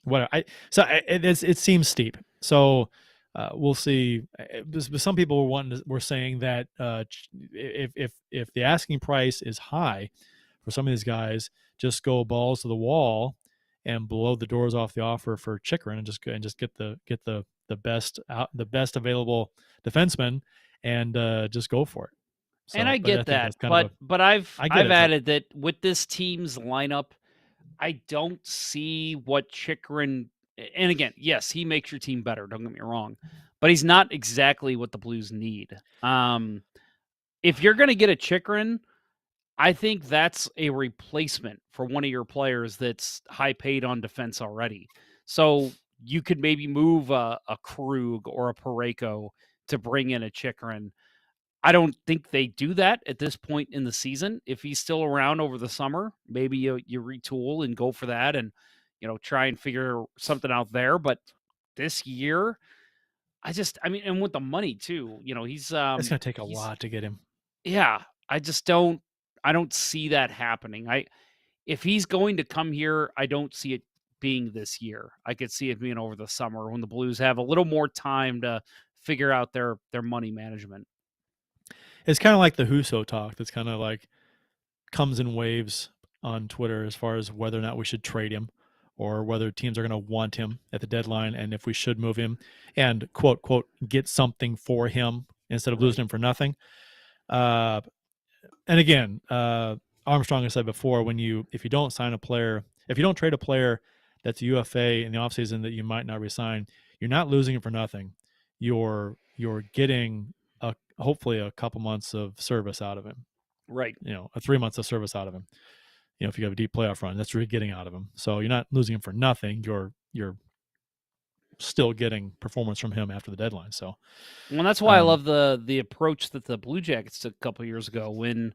whatever. It seems steep. So we'll see. Some people were saying that if the asking price is high for some of these guys, just go balls to the wall and blow the doors off the offer for Chikrin and just get the best available defenseman and just go for it. So, and I get that, but I've added that with this team's lineup, I don't see what Chikrin. And again, yes, he makes your team better. Don't get me wrong, but he's not exactly what the Blues need. If you're going to get a Chikrin, I think that's a replacement for one of your players that's high paid on defense already. So you could maybe move a Krug or a Parayko to bring in a Chikrin. I don't think they do that at this point in the season. If he's still around over the summer, maybe you retool and go for that and, try and figure something out there. But this year, and with the money too, he's it's going to take a lot to get him. Yeah. I don't see that happening. If he's going to come here, I don't see it being this year. I could see it being over the summer when the Blues have a little more time to figure out their money management. It's kind of like the Husso talk. That's kind of like comes in waves on Twitter as far as whether or not we should trade him or whether teams are going to want him at the deadline and if we should move him and quote get something for him instead of losing him for nothing. And again, Armstrong has said before, if you don't trade a player that's a UFA in the offseason that you might not resign, you're not losing him for nothing. You're getting hopefully a couple months of service out of him. Right. 3 months of service out of him. If you have a deep playoff run, that's what you're getting out of him. So you're not losing him for nothing. You're still getting performance from him after the deadline. So, well, that's why I love the approach that the Blue Jackets took a couple of years ago when,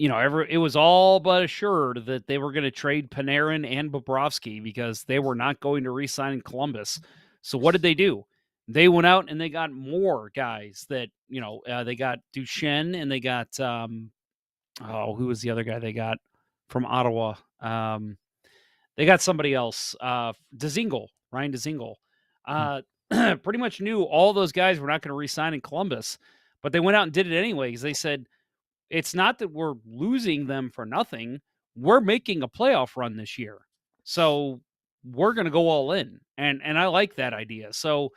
it was all but assured that they were going to trade Panarin and Bobrovsky because they were not going to re-sign in Columbus. So what did they do? They went out and they got more guys that, they got Duchesne and they got, who was the other guy they got from Ottawa? They got somebody else, Ryan Dzingel. Pretty much knew all those guys were not going to re-sign in Columbus, but they went out and did it anyway because they said, it's not that we're losing them for nothing. We're making a playoff run this year. So we're going to go all in. And I like that idea. So,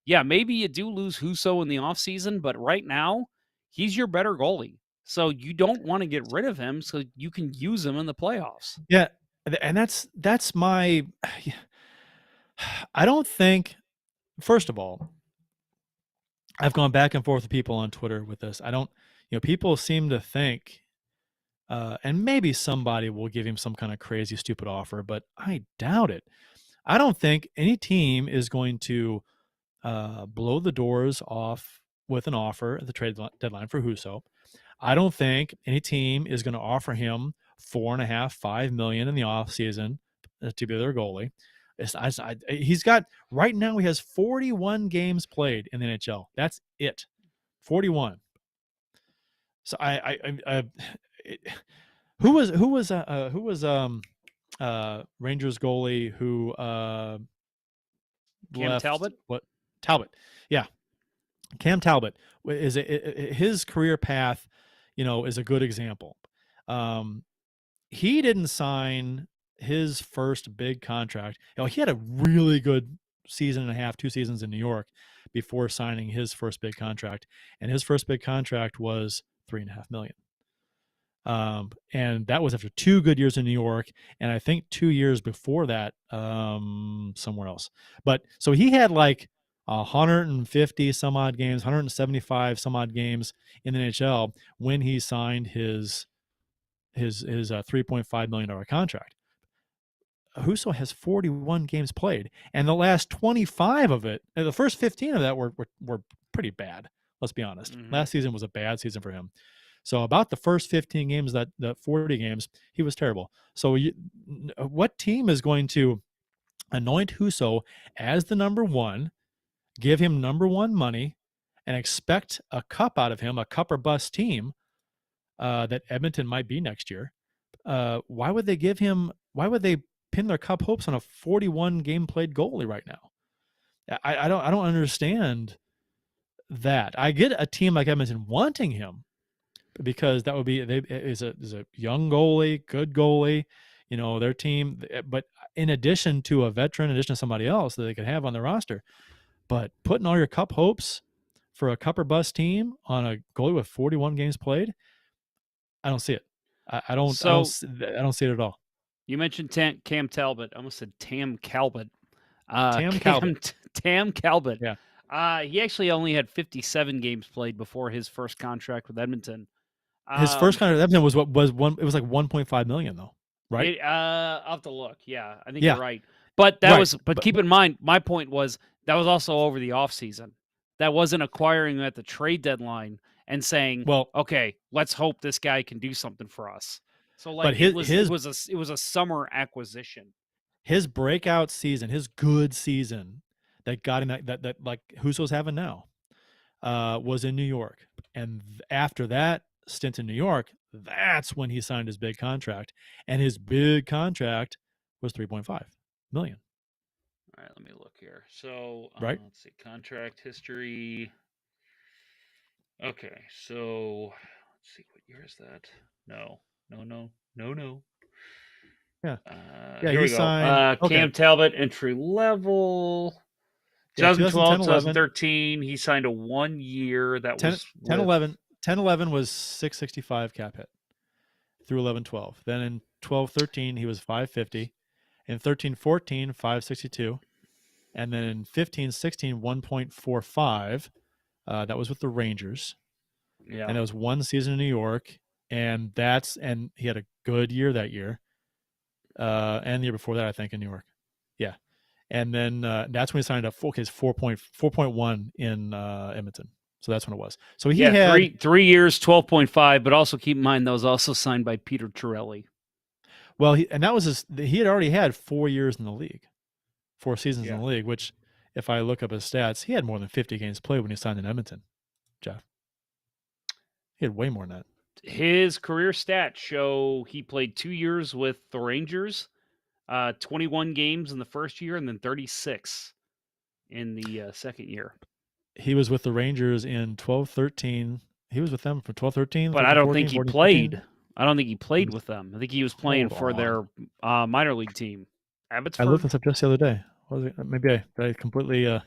yeah, maybe you do lose Husso in the offseason, but right now, he's your better goalie. So you don't want to get rid of him so you can use him in the playoffs. Yeah, and that's my I don't think, first of all, I've gone back and forth with people on Twitter with this. I don't, people seem to think, and maybe somebody will give him some kind of crazy, stupid offer, but I doubt it. I don't think any team is going to blow the doors off with an offer at the trade deadline for Husso. I don't think any team is going to offer him $4.5 million in the offseason to be their goalie. He's got, right now he has 41 games played in the NHL. That's it. 41. So who was Rangers goalie who Cam left? Talbot? What? Talbot. Yeah. Cam Talbot is his career path, is a good example. He didn't sign his first big contract. He had a really good season and a half, 2 seasons in New York before signing his first big contract. And his first big contract was $3.5 million. And that was after 2 good years in New York. And I think 2 years before that, somewhere else. But so he had like 150 some odd games, 175 some odd games in the NHL when he signed his $3.5 million contract. Husso has 41 games played, and the last 25 of it, the first 15 of that were pretty bad. Let's be honest. Mm-hmm. Last season was a bad season for him. So about the first 15 games, that 40 games, he was terrible. So what team is going to anoint Husso as the number one, give him number one money, and expect a cup out of him, a cup or bust team that Edmonton might be next year? Why would they pin their cup hopes on a 41 game played goalie right now? I don't understand that. I get a team like Edmonton wanting him because that would be is a young goalie, good goalie, their team. But in addition to a veteran, in addition to somebody else that they could have on their roster, but putting all your cup hopes for a cup or bust team on a goalie with 41 games played, I don't see it. I don't see it at all. You mentioned Cam Talbot. I almost said Tam Calbot. Tam Calbot. Yeah. He actually only had 57 games played before his first contract with Edmonton. His first contract with Edmonton was like 1.5 million though, right? I'll have to look. Yeah, I think Yeah. you're right. But but keep in mind, my point was that was also over the offseason. That wasn't acquiring him at the trade deadline and saying, well, okay, let's hope this guy can do something for us. So like but it was a summer acquisition. His breakout season, his good season that got him that like Husso's having now, was in New York. And after that stint in New York, that's when he signed his big contract. And his big contract was $3.5 million. All right, let me look here. So right. Let's see, contract history. Okay, so let's see, what year is that? No. Yeah. Here we go. Signed, Cam Talbot, entry level. 2012, 2013, he signed a 1 year. That was 10-11 was 665 cap hit through 11-12. Then in 12-13, he was 550. In 13-14, 562. And then in 15-16, 1.45. That was with the Rangers. Yeah. And that was 1 season in New York. And he had a good year that year. And the year before that, I think, in New York. Yeah. And then that's when he signed up. Okay, it's 4.1 in Edmonton. So that's when it was. So he Yeah, had 3 years, 12.5. But also keep in mind that was also signed by Peter Chiarelli. and that was he had already had 4 years in the league, 4 seasons in Yeah. the league. Which, if I look up his stats, he had more than 50 games played when he signed in Edmonton. Jeff, he had way more than that. His career stats show he played 2 years with the Rangers, 21 games in the first year, and then 36 in the second year. He was with the Rangers in 12-13. He was with them for 12-13, But I don't think 13-14, he 14-15. played. I don't think he played with them. I think he was playing Hold for on. their minor league team, I looked Abbotsford. this up just the other day. Was it? Maybe did I completely did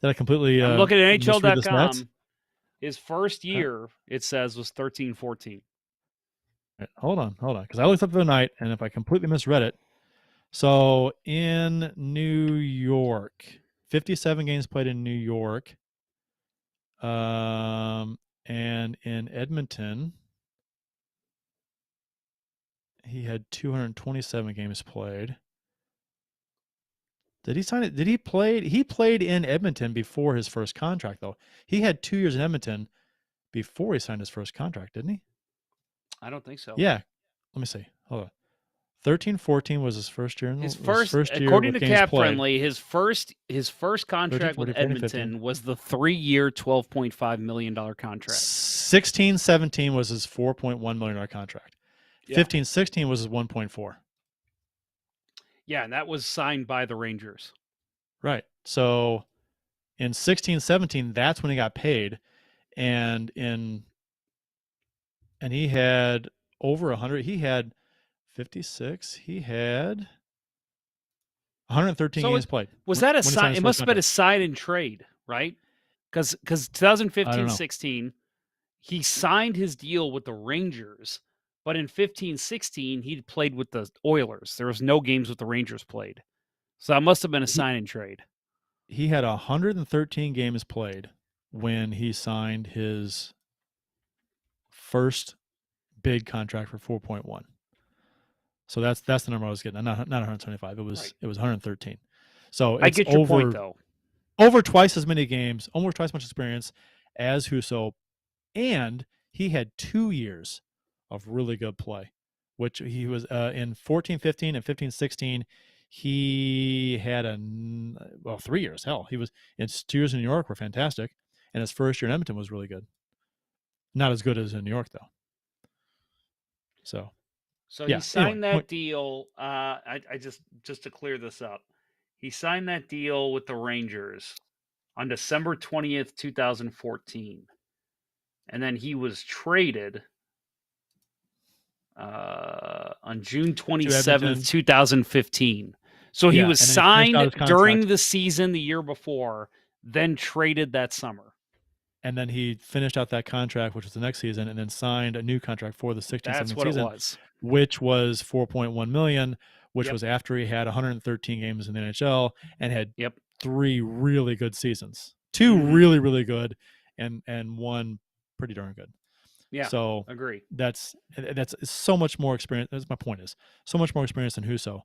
I completely I'm looking at misread the stats? NHL.com. His first year, it says, was 13-14. Right, hold on, because I looked up the other night, and if I completely misread it, so in New York, 57 games played in New York, and in Edmonton, he had 227 games played. Did he sign it? Did he play? He played in Edmonton before his first contract, though. He had 2 years in Edmonton before he signed his first contract, didn't he? I don't think so. Yeah. Let me see. Hold on. 13-14 was his first year. His first year according with to games Cap played. Friendly, his first contract 13, 14, with 15, Edmonton was the 3-year, $12.5 million contract. 16-17 was his $4.1 million contract. Yeah. 15-16 was his 1.4. Yeah, and that was signed by the Rangers. Right. So in 16-17, that's when he got paid. And he had over 100. He had 56. He had 113 games played. Was that a when he signed sign? his It first must have been a contract. sign and trade, right? Because I don't know. 2015-16, he signed his deal with the Rangers, but in 15-16, he played with the Oilers. There was no games with the Rangers played. So that must have been a sign and trade. He had 113 games played when he signed his first big contract for 4.1. So that's the number I was getting. Not 125. It was 113. So it's I get your point, though. Over twice as many games, almost twice as much experience as Husso, and he had 2 years of really good play, which he was in 14-15 and 15-16. He had 3 years. Hell, he was in 2 years in New York were fantastic, and his first year in Edmonton was really good. Not as good as in New York, though. So yeah, he signed that deal. I just to clear this up, he signed that deal with the Rangers on December 20th, 2014, and then he was traded on June 27th, 2015. So he was signed during the season the year before, then traded that summer. And then he finished out that contract, which was the next season, and then signed a new contract for the 16-17 season, which was $4.1 million, which was after he had 113 games in the NHL and had 3 really good seasons, 2 really, really good, and 1 pretty darn good. Yeah. So agree. That's so much more experience. That's my point is so much more experience than Husso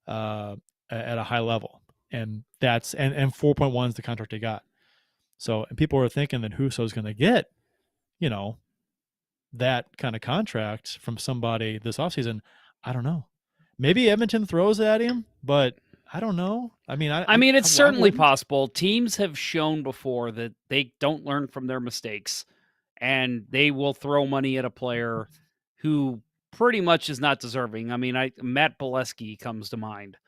at a high level, and that's and 4.1 is the contract he got. So, and people are thinking that Husso is going to get, that kind of contract from somebody this offseason. I don't know. Maybe Edmonton throws it at him, but I don't know. I mean, it's certainly possible. Teams have shown before that they don't learn from their mistakes, and they will throw money at a player who pretty much is not deserving. I mean, Matt Bolesky comes to mind.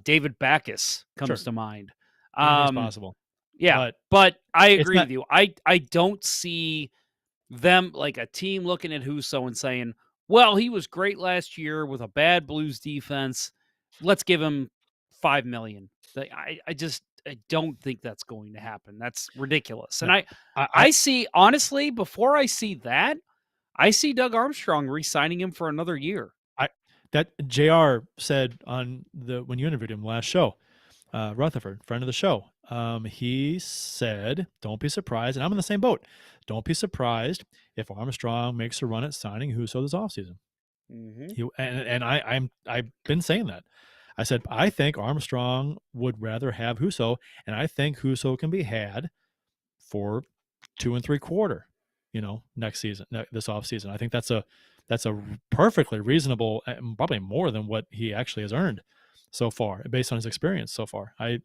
David Backes comes to mind. Anything's possible. Yeah, but I agree with you. I don't see them like a team looking at Husso and saying, well, he was great last year with a bad Blues defense. Let's give him $5 million. I don't think that's going to happen. That's ridiculous. And I see, honestly, before I see that, I see Doug Armstrong re-signing him for another year. That JR said on when you interviewed him last show, Rutherford, friend of the show, he said, don't be surprised, and I'm in the same boat. Don't be surprised if Armstrong makes a run at signing Husso this offseason. I've been saying that. I said, I think Armstrong would rather have Husso, and I think Husso can be had for 2 3/4, next season, this offseason. I think that's a perfectly reasonable, probably more than what he actually has earned so far, based on his experience so far. I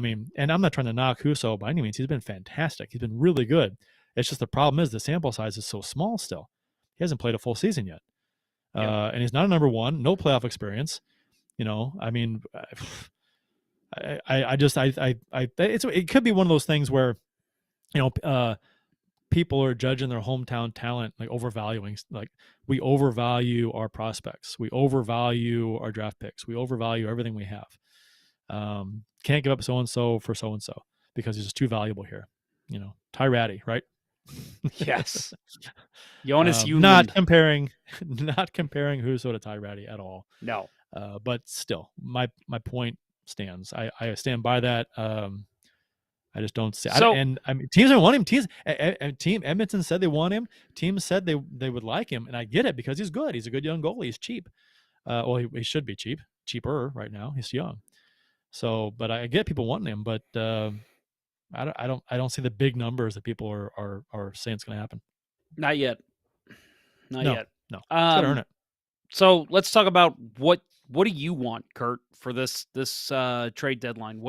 mean, and I'm not trying to knock Husso by any means. He's been fantastic. He's been really good. It's just the problem is the sample size is so small still. He hasn't played a full season yet. And he's not a number one, no playoff experience. I mean, it could be one of those things where, people are judging their hometown talent, like overvaluing, like we overvalue our prospects. We overvalue our draft picks. We overvalue everything we have. Can't give up so-and-so for so-and-so because he's just too valuable here. Ty Ratty, right? Yes. Jonas Junlund. Not comparing Husso to Ty Ratty at all. No. But still, my point stands. I stand by that. I just don't see. And I mean, teams don't want him. Team Edmonton said they want him. Teams said they would like him, and I get it because he's good. He's a good young goalie. He's cheap. Well, he should be cheaper right now. He's young. So, but I get people wanting him, but I don't see the big numbers that people are saying it's going to happen. Not yet. Not yet. No. He's got to earn it. So let's talk about what do you want, Kurt, for this trade deadline?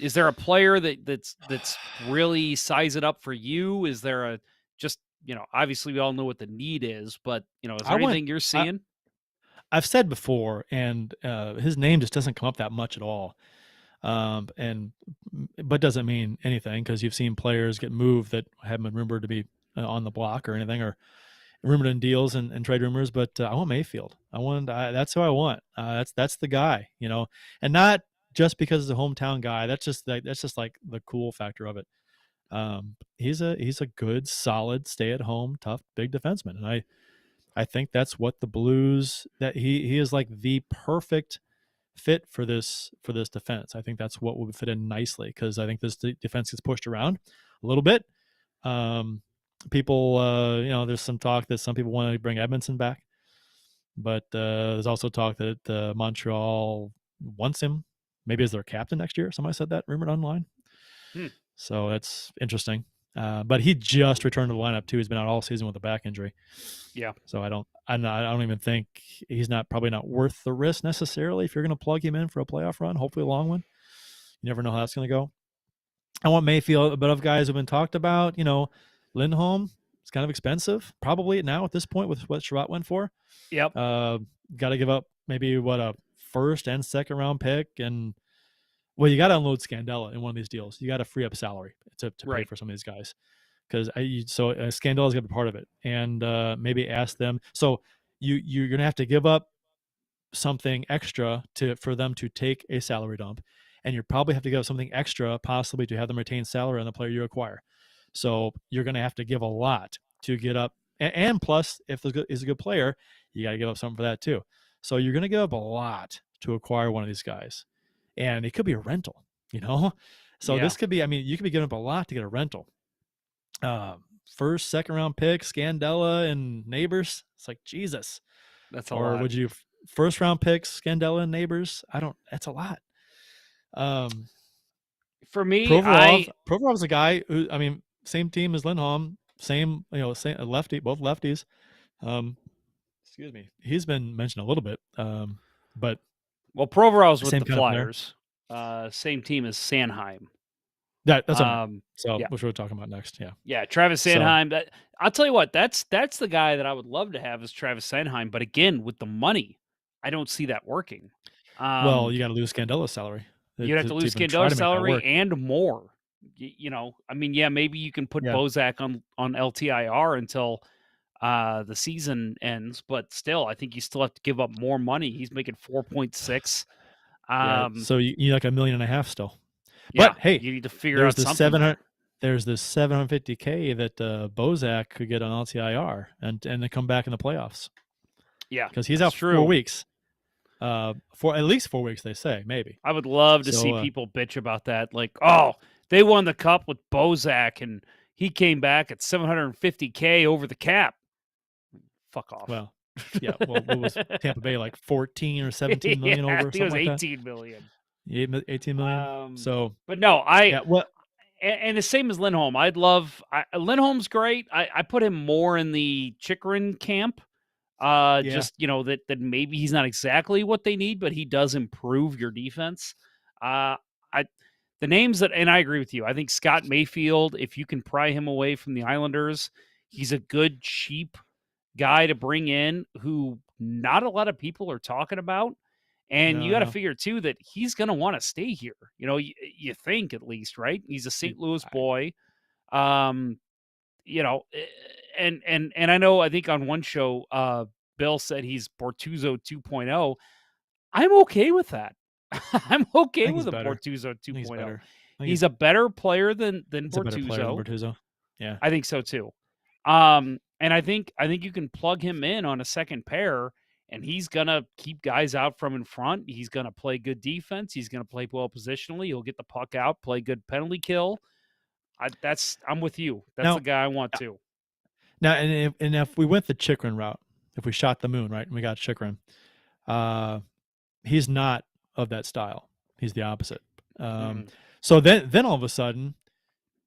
Is there a player that's really size it up for you? Is there a just, obviously we all know what the need is, but is there anything you're seeing? I've said before, and his name just doesn't come up that much at all. But doesn't mean anything because you've seen players get moved that haven't been rumored to be on the block or anything, or rumored in deals and trade rumors. But I want Mayfield. That's who I want. That's the guy, and not just because he's a hometown guy. That's just like the cool factor of it. He's a good, solid, stay at home, tough, big defenseman, and I think that's what the Blues, that he is like the perfect fit for this defense. I think that's what would fit in nicely because I think this defense gets pushed around a little bit. People, there's some talk that some people want to bring Edmondson back, but there's also talk that Montreal wants him, maybe as their captain next year. Somebody said that, rumored online. So that's interesting. But he just returned to the lineup too. He's been out all season with a back injury. Yeah. So I don't even think he's probably not worth the risk necessarily if you're going to plug him in for a playoff run, hopefully a long one. You never know how that's going to go. I want Mayfield, but of guys who've been talked about, Lindholm, it's kind of expensive probably now at this point with what Sherratt went for. Yep. Got to give up maybe a first and second round pick, and well, you got to unload Scandella in one of these deals. You got to free up salary to pay for some of these guys, because Scandella's got to be part of it, and maybe ask them. So you're gonna have to give up something extra for them to take a salary dump, and you probably have to give up something extra possibly to have them retain salary on the player you acquire. So you're gonna have to give a lot to get up, and plus if is a good player, you got to give up something for that too. So you're gonna give up a lot to acquire one of these guys. And it could be a rental, So this could be, you could be giving up a lot to get a rental. First, second round pick, Scandella and Neighbors. It's like, Jesus. That's a lot. Or would you first round picks, Scandella and Neighbors? That's a lot. For me, Provorov's a guy who, same team as Lindholm, same lefty, both lefties. Excuse me. He's been mentioned a little bit, but. Well, Provorov's with the Flyers. Same team as Sanheim. That's which we're talking about next. Yeah. Yeah, Travis Sanheim. I'll tell you what, that's the guy that I would love to have is Travis Sanheim. But again, with the money, I don't see that working. Well, you got to lose Scandella's salary. You'd have to lose Scandella's salary and more. Maybe you can put Bozak on LTIR until the season ends, but still, I think you still have to give up more money. He's making 4.6. So you need like $1.5 million still. Yeah, but hey, you need to figure out something. There's this $750K that Bozak could get on LTIR and then come back in the playoffs. Yeah, because he's out for 4 weeks. For at least 4 weeks, they say, maybe. I would love to see people bitch about that. Like, oh, they won the cup with Bozak and he came back at $750K over the cap. Fuck off. Well, yeah. Well, what was Tampa Bay, like 14 or 17 million over? I think it was 18 million. 18 million. But no, And the same as Lindholm. Lindholm's great. I put him more in the Chikrin camp. Yeah, Just that maybe he's not exactly what they need, but he does improve your defense. I the names that, and I agree with you. I think Scott Mayfield, if you can pry him away from the Islanders, he's a good cheap guy to bring in who not a lot of people are talking about. And you got to no, figure too that he's going to want to stay here. You think at least, right? He's a St. Louis I, boy. Um, you know, eh, and I know I think on one show, Bill said he's Bortuzzo 2.0. I'm okay with that. I'm I okay think he's with a better. Bortuzzo I think he's 2.0. better. I think He's a better player than he's a better player than Bortuzzo. Bertuzzo. Yeah, I think so too. And I think you can plug him in on a second pair, and he's gonna keep guys out from in front. He's gonna play good defense. He's gonna play well positionally. He'll get the puck out, play good penalty kill. I'm with you. That's the now guy I want too. and if we went the Chikrin route, if we shot the moon, right, and we got Chikrin, uh, he's not of that style. He's the opposite. Um, Mm-mm. so then all of a sudden,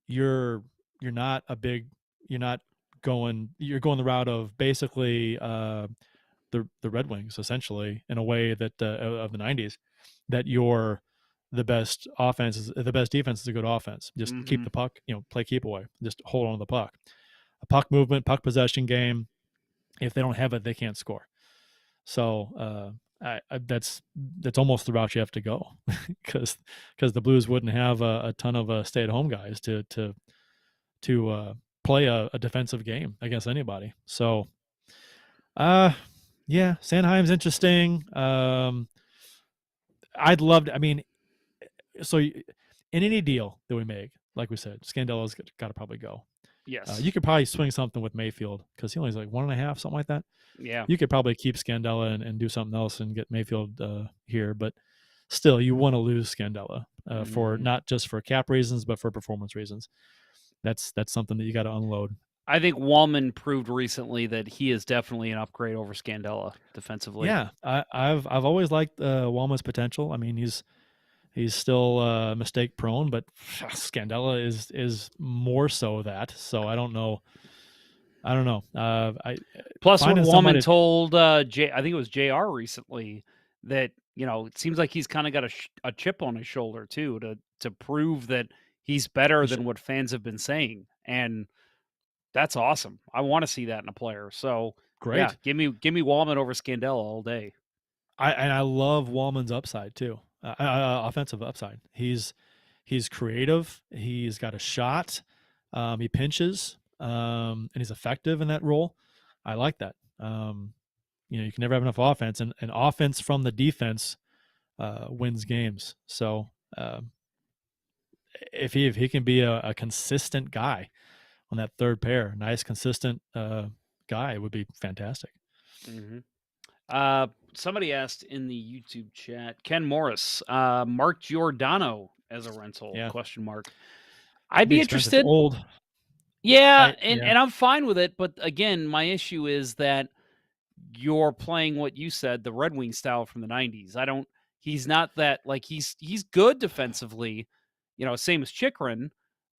you're you're not a big you're not going you're going the route of basically the Red Wings essentially in a way that of the 90s, that you're the best offense is the best defense is a good offense. Just keep Mm-hmm. the puck, play keep away, just hold on to the puck. A puck movement, puck possession game. If they don't have it, they can't score. So that's almost the route you have to go, because the Blues wouldn't have a ton of stay at home guys to play a defensive game against anybody. So yeah, Sanheim's interesting. I'd love to. I mean, so in any deal that we make, like we said, Scandella's got to probably go. Yes. You could probably swing something with Mayfield because he only has like 1.5, something like that. Yeah. You could probably keep Scandella and do something else and get Mayfield here, but still, you want to lose Scandella for Mhm. not just for cap reasons, but for performance reasons. That's something that you got to unload. I think Wallman proved recently that he is definitely an upgrade over Scandella defensively. Yeah, I've always liked Walma's potential. I mean, he's still mistake prone, but Scandella is more so that. So I don't know. I Plus, when finding Wallman somebody. told I think it was Jr. recently that it seems like he's kind of got a chip on his shoulder too to prove that he's better than what fans have been saying, and that's awesome. I want to see that in a player. So yeah, Great. give me Wallman over Scandella all day. I love Wallman's upside too. Offensive upside. He's creative. He's got a shot. He pinches, and he's effective in that role. I like that. You can never have enough offense, and offense from the defense wins games. So if he can be a consistent guy on that third pair, nice consistent guy, it would be fantastic. Hmm. Somebody asked in the YouTube chat, Ken Morris, Mark Giordano as a rental? Yeah, Question mark. I'd be be expensive. interested. Old. Yeah, and Yeah. and I'm fine with it, but again, my issue is that you're playing what you said, the Red Wing style from the 90s. I don't He's not that, like, he's good defensively, same as Chikrin,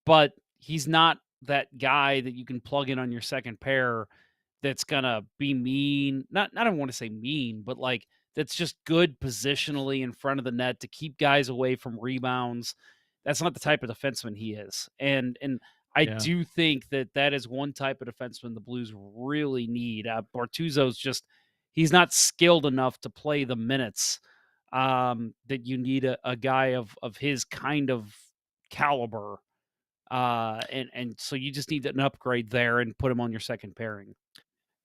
but he's not that guy that you can plug in on your second pair that's gonna be mean. Not I don't want to say mean, but like that's just good positionally in front of the net to keep guys away from rebounds. That's not the type of defenseman he is. And I Yeah. do think that is one type of defenseman the Blues really need. Bortuzzo's just he's not skilled enough to play the minutes that you need a guy of his kind of caliber. And so you just need an upgrade there and put him on your second pairing.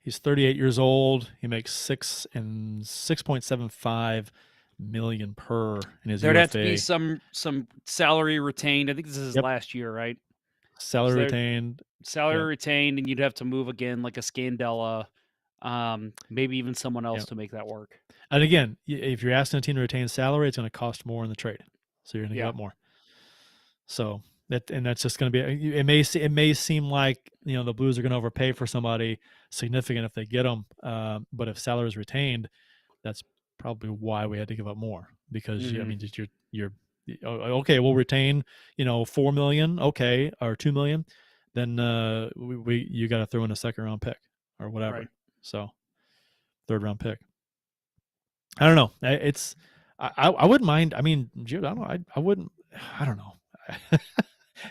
He's 38 years old. He makes 6.75 million per in his There'd have to be UFA. some salary retained. I think this is his Yep. last year, right? So Salary there retained. salary Yep. retained, and you'd have to move again like a Scandella, maybe even someone else Yep. to make that work. And again, if you're asking a team to retain salary, it's going to cost more in the trade. So you're going to give Yeah. up more. So that's just going to be. It may seem like the Blues are going to overpay for somebody significant if they get them, but if salary is retained, that's probably why we had to give up more, because I Mhm. mean, just you're okay, we'll retain, $4 million, okay, or $2 million, then you got to throw in a second round pick or whatever. Right. So third round pick. I don't know. I wouldn't mind. I mean, Giordano, I wouldn't. I don't know.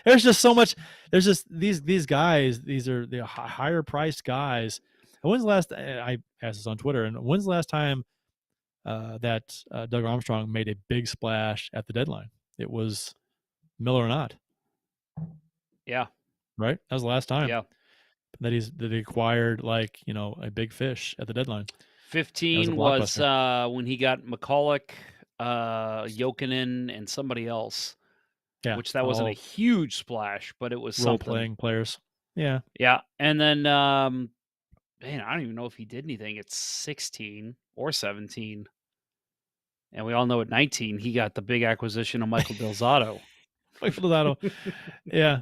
There's just so much. There's just these guys. These are the higher priced guys. And when's the last? I asked this on Twitter. And when's the last time that Doug Armstrong made a big splash at the deadline? It was Miller or not. Yeah. Right. That was the last time. Yeah. That he acquired a big fish at the deadline. 15 was when he got McCulloch, Jokinen, and somebody else. Yeah, which that wasn't a huge splash, but it was something. Role-playing players. Yeah. Yeah, and then man, I don't even know if he did anything at 16 or 17. And we all know at 19 he got the big acquisition of Michael Del Zotto. Michael Del Zotto. Yeah.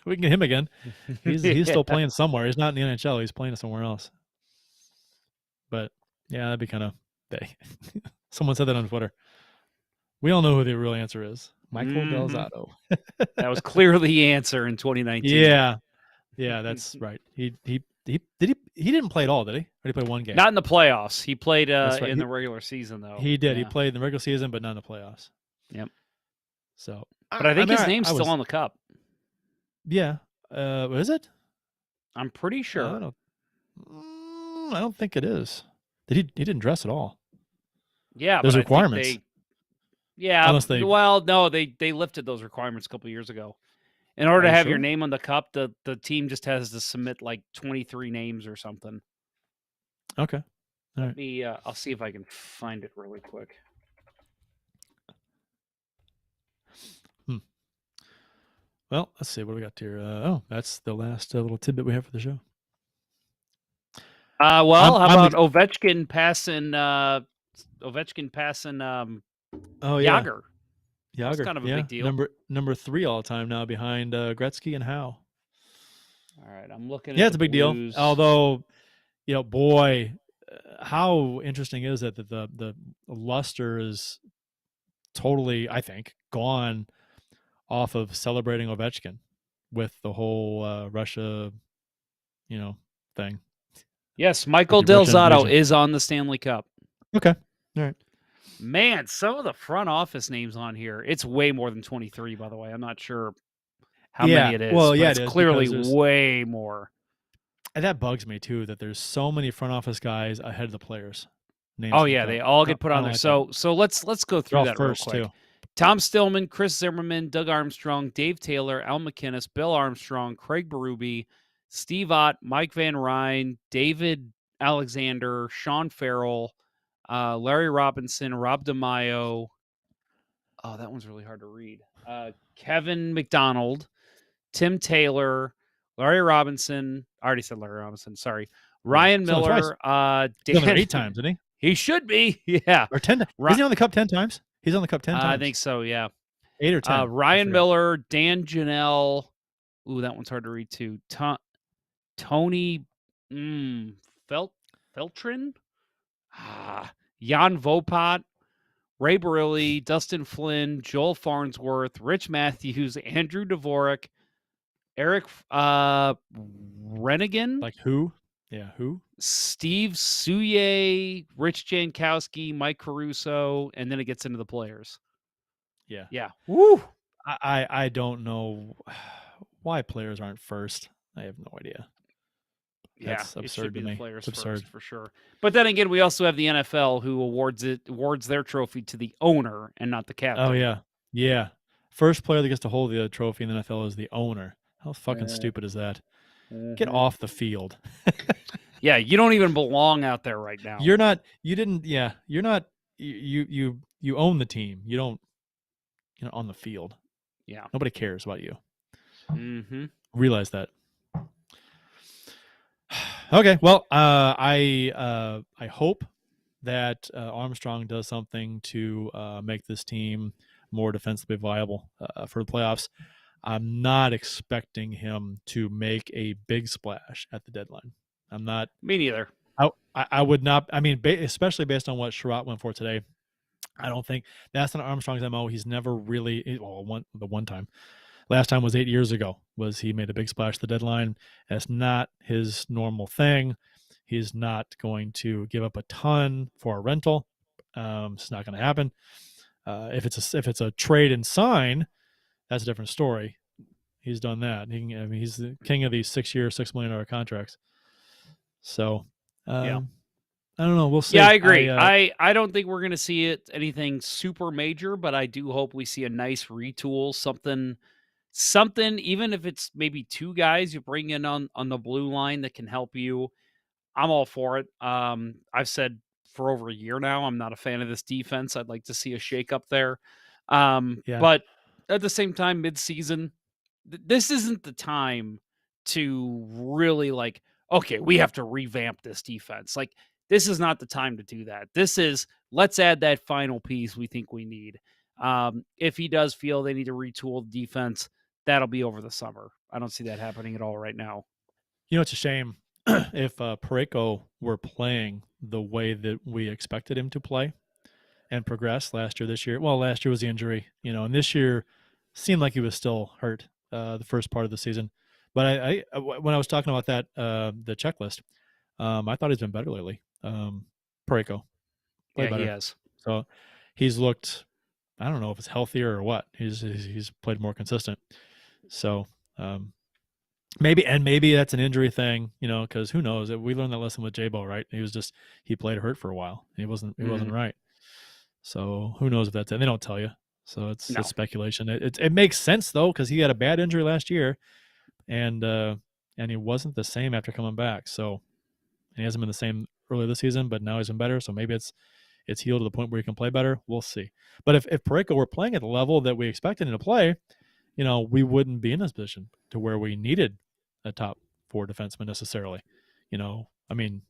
We can get him again. He's still playing somewhere. He's not in the NHL. He's playing somewhere else. But yeah, that'd be kind of someone said that on Twitter. We all know who the real answer is. Michael Del Zotto. That was clearly the answer in 2019. Yeah. Yeah, that's right. He didn't play at all, did he? Or did he play one game? Not in the playoffs. He played in the regular season though. He did. Yeah. He played in the regular season, but not in the playoffs. Yep. So, but I think his name's still on the cup. Yeah. What is it? I'm pretty sure. I don't think it is. He didn't dress at all. Yeah, there's requirements. No, they lifted those requirements a couple of years ago. In order to have your name on the cup, the team just has to submit like 23 names or something. Okay. All right. Let me, I'll see if I can find it really quick. Well, let's see what we got here. That's the last little tidbit we have for the show. How about Ovechkin passing? Yager. That's kind of a big deal. Number 3 all time now, behind Gretzky and Howe. All right, I'm looking. Yeah, it's a big deal. Although, boy, how interesting is it that the luster is totally, I think, gone off of celebrating Ovechkin with the whole Russia, thing. Yes, Michael Del Zotto is on the Stanley Cup. Okay. All right. Man, some of the front office names on here, it's way more than 23, by the way. I'm not sure how many it is. Well, yeah, it's clearly way more. And that bugs me, too, that there's so many front office guys ahead of the players. They all get put on there. So let's go through that real quick. Too. Tom Stillman, Chris Zimmerman, Doug Armstrong, Dave Taylor, Al McInnes, Bill Armstrong, Craig Berube, Steve Ott, Mike Van Ryn, David Alexander, Sean Farrell, Larry Robinson, Rob DeMaio. Oh, that one's really hard to read. Kevin McDonald, Tim Taylor, Larry Robinson. I already said Larry Robinson. Sorry. Ryan Miller. Dan, 8 times, didn't he? He should be. Yeah. Or 10. Isn't he on the Cup 10 times? He's on the Cup 10 times. I think so, yeah. 8 or 10. Ryan Miller, Dan Janelle. Ooh, that one's hard to read too. Tony Feltrin. Jan Vopat, Ray Barilli, Dustin Flynn, Joel Farnsworth, Rich Matthews, Andrew Dvorak, Eric Rennigan. Like who? Yeah, who? Steve Souye, Rich Jankowski, Mike Caruso, and then it gets into the players. Yeah. Yeah. Woo! I don't know why players aren't first. I have no idea. That's absurd. It should be to me. The players it's first, for sure. But then again, we also have the NFL who awards their trophy to the owner and not the captain. Oh yeah, yeah. First player that gets to hold the trophy in the NFL is the owner. How fucking stupid is that? Get off the field. Yeah, you don't even belong out there right now. You're not. You didn't. Yeah, you're not. You own the team. You don't. You're on the field. Yeah. Nobody cares about you. Mm-hmm. Realize that. Okay, well, I hope that Armstrong does something to make this team more defensively viable for the playoffs. I'm not expecting him to make a big splash at the deadline. I'm not. Me neither. I would not. I mean, especially based on what Sherratt went for today. I don't think that's not Armstrong's MO. He's never really, well, the one time. Last time was 8 years ago, was he made a big splash at the deadline. That's not his normal thing. He's not going to give up a ton for a rental. It's not going to happen. If it's a trade and sign, that's a different story. He's done that. He's the king of these 6-year, $6 million contracts. So, Yeah. I don't know. We'll see. Yeah, I agree. I don't think we're going to see anything super major, but I do hope we see a nice retool, something, even if it's maybe 2 guys you bring in on the blue line that can help you. I'm all for it. I've said for over a year now, I'm not a fan of this defense. I'd like to see a shakeup there. Yeah. But at the same time, midseason, this isn't the time to really like, okay, we have to revamp this defense. Like, this is not the time to do that. This is, let's add that final piece we think we need. If he does feel they need to retool the defense, that'll be over the summer. I don't see that happening at all right now. It's a shame if Parayko were playing the way that we expected him to play and progress this year. Well, last year was the injury, and this year seemed like he was still hurt the first part of the season. But I when I was talking about that, the checklist, I thought he's been better lately. Parayko played better. He has. So he's looked, I don't know if it's healthier or what. He's played more consistent. So maybe that's an injury thing, because who knows? We learned that lesson with J-Bo, right? He played hurt for a while. He wasn't right. So who knows if that's it? They don't tell you. So it's speculation. It makes sense though, because he had a bad injury last year, and he wasn't the same after coming back. So, and he hasn't been the same earlier this season, but now he's been better. So maybe it's healed to the point where he can play better. We'll see. But if Parayko were playing at the level that we expected him to play, we wouldn't be in this position to where we needed a top 4 defenseman necessarily. I mean,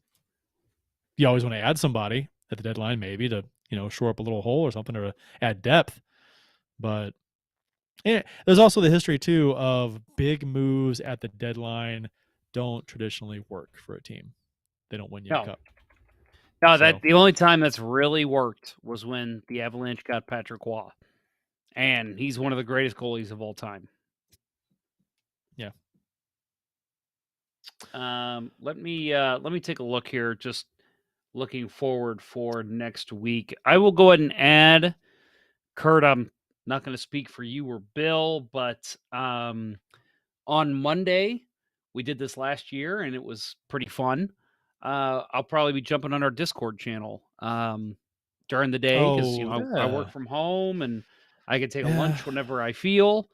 you always want to add somebody at the deadline, maybe to, shore up a little hole or something, or to add depth. But there's also the history too of big moves at the deadline don't traditionally work for a team. They don't win you a cup. No, the only time that's really worked was when the Avalanche got Patrick Roy, and he's one of the greatest goalies of all time. Yeah. Let me take a look here. Just looking forward for next week. I will go ahead and add, Kurt, I'm not going to speak for you or Bill, but on Monday, we did this last year, and it was pretty fun. I'll probably be jumping on our Discord channel during the day because I work from home and I can take a lunch whenever I feel.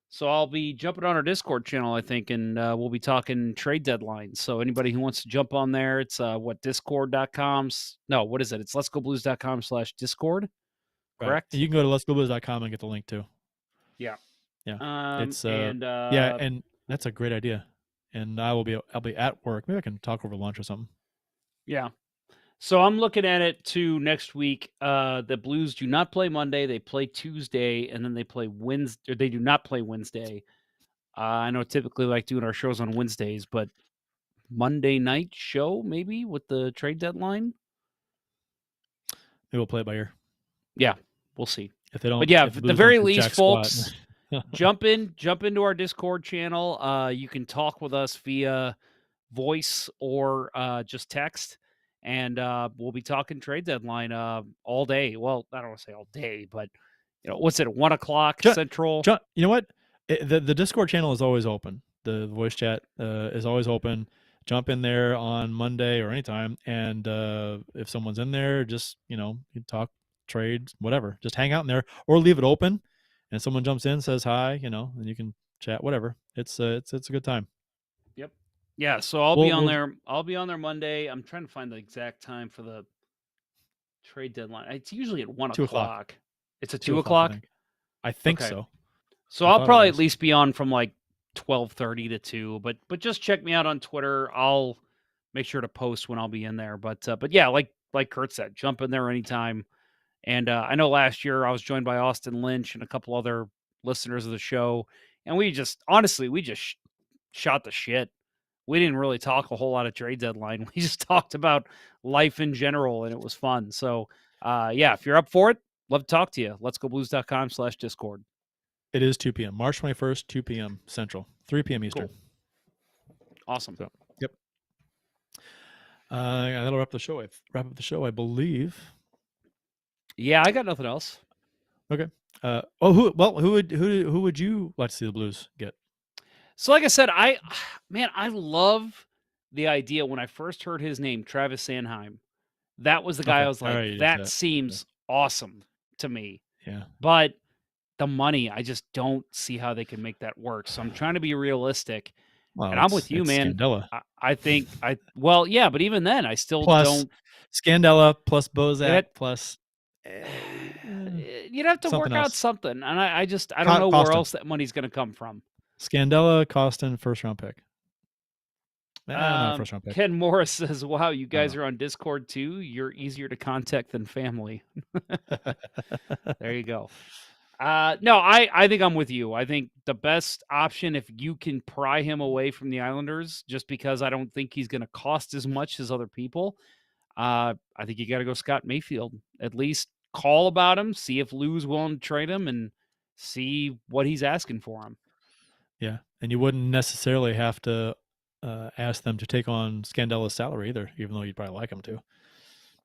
So I'll be jumping on our Discord channel, I think, and we'll be talking trade deadlines. So anybody who wants to jump on there, it's discord.com. No, what is it? It's letsgoblues.com/discord. Correct? Right. You can go to letsgoblues.com and get the link too. Yeah. Yeah. And that's a great idea. And I'll be at work. Maybe I can talk over lunch or something. Yeah. So I'm looking at it to next week. The Blues do not play Monday. They play Tuesday, and then they play Wednesday. Or they do not play Wednesday. I know typically like doing our shows on Wednesdays, but Monday night show maybe with the trade deadline. Maybe we'll play it by ear. Yeah, we'll see. If they don't, but yeah, at the very least, folks, jump into our Discord channel. You can talk with us via voice or just text. And we'll be talking trade deadline all day. Well, I don't want to say all day, but what's it? 1 o'clock Central. You know what? The Discord channel is always open. The voice chat is always open. Jump in there on Monday or anytime, and if someone's in there, just you talk trade, whatever. Just hang out in there, or leave it open, and someone jumps in, says hi, and you can chat, whatever. It's a good time. Yep. Yeah, so I'll be on there. I'll be on there Monday. I'm trying to find the exact time for the trade deadline. It's usually at 1 o'clock. It's at 2 o'clock? I think so. So I'll probably at least be on from like 12:30 to 2. But just check me out on Twitter. I'll make sure to post when I'll be in there. But yeah, like Kurt said, jump in there anytime. And I know last year I was joined by Austin Lynch and a couple other listeners of the show. And we just shot the shit. We didn't really talk a whole lot of trade deadline. We just talked about life in general, and it was fun. So, yeah, if you're up for it, Love to talk to you. Let's go blues.com/discord. It is 2 p.m. March 21st, 2 p.m. Central, 3 p.m. Eastern. Cool. Awesome. So, yep. That'll wrap up the show, I believe. Yeah, I got nothing else. Okay. Who would you like to see the Blues get? So, like I said, I love the idea when I first heard his name, Travis Sanheim. That was the guy I was like, that seems awesome to me. Yeah. But the money, I just don't see how they can make that work. So I'm trying to be realistic. Well, and I'm with you, man. Scandella. I think yeah, but even then, I still plus don't. Scandella plus Bozak plus. You'd have to work out something, and I don't know where else that money's going to come from. Scandella, Costin, first round pick. First round pick. Ken Morris says, "Wow, you guys are on Discord too. You're easier to contact than family." There you go. No, I think I'm with you. I think the best option, if you can pry him away from the Islanders, just because I don't think he's going to cost as much as other people. I think you got to go Scott Mayfield. At least call about him, see if Lou's willing to trade him, and see what he's asking for him. Yeah, and you wouldn't necessarily have to ask them to take on Scandella's salary either, even though you'd probably like him to.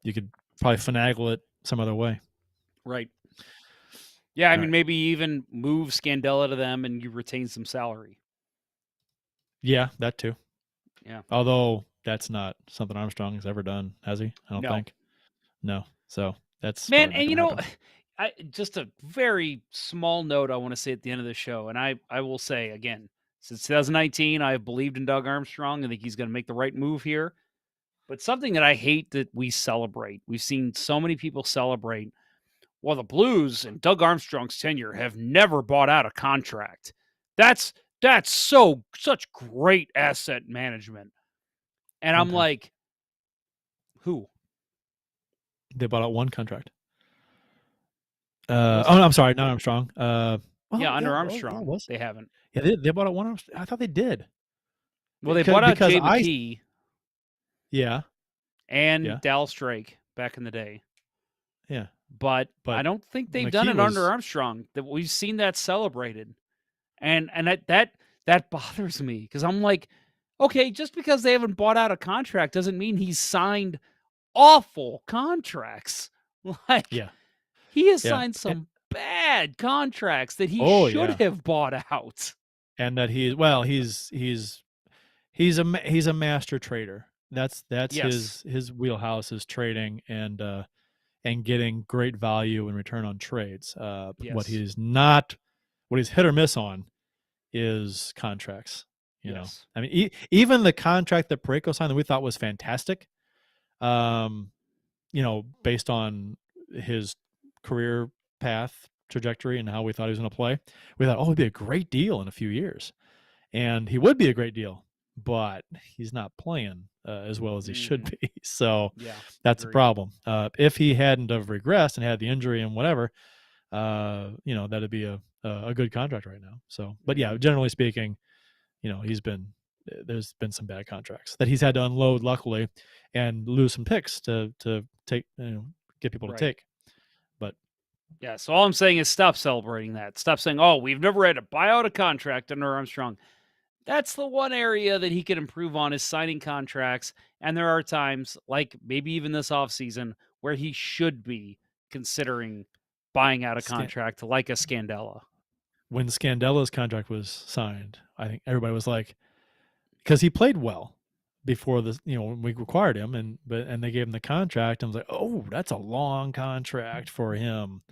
You could probably finagle it some other way. Right. Yeah, I mean, maybe even move Scandella to them and you retain some salary. Yeah, that too. Yeah. Although that's not something Armstrong has ever done, has he? I don't think. No. So that's man, and you know, just a very small note I want to say at the end of the show, and I will say again, since 2019, I've believed in Doug Armstrong. I think he's going to make the right move here. But something that I hate that we celebrate, we've seen so many people celebrate. Well, the Blues and Doug Armstrong's tenure have never bought out a contract. That's such great asset management. And I'm like, who? They bought out one contract. I'm sorry, not Armstrong. Under Armstrong, they haven't. Yeah, they bought out one. I thought they did. Well, they bought out Jay McKee. Yeah. And Dallas Drake back in the day. Yeah. But I don't think they've done it under Armstrong. That we've seen that celebrated. And that bothers me because I'm like, okay, just because they haven't bought out a contract doesn't mean he's signed awful contracts. Like, he has signed some bad contracts that he should have bought out. And that he's a master trader. That's his wheelhouse is trading and getting great value in return on trades. What he's hit or miss on is contracts. You know, I mean, even the contract that Parayko signed that we thought was fantastic, based on his career path trajectory and how we thought he was going to play, we thought, it'd be a great deal in a few years. And he would be a great deal, but he's not playing as well as he should be. So that's a problem. If he hadn't have regressed and had the injury and whatever, that'd be a good contract right now. So, but yeah, generally speaking, there's been some bad contracts that he's had to unload, luckily, and lose some picks to take, get people to take. But yeah, so all I'm saying is stop celebrating that. Stop saying, we've never had to buy out a contract under Armstrong. That's the one area that he could improve on is signing contracts. And there are times, like maybe even this offseason, where he should be considering buying out a contract like a Scandella. When Scandella's contract was signed, I think everybody was like, because he played well before this, when we required him, and they gave him the contract, and I was like, that's a long contract for him.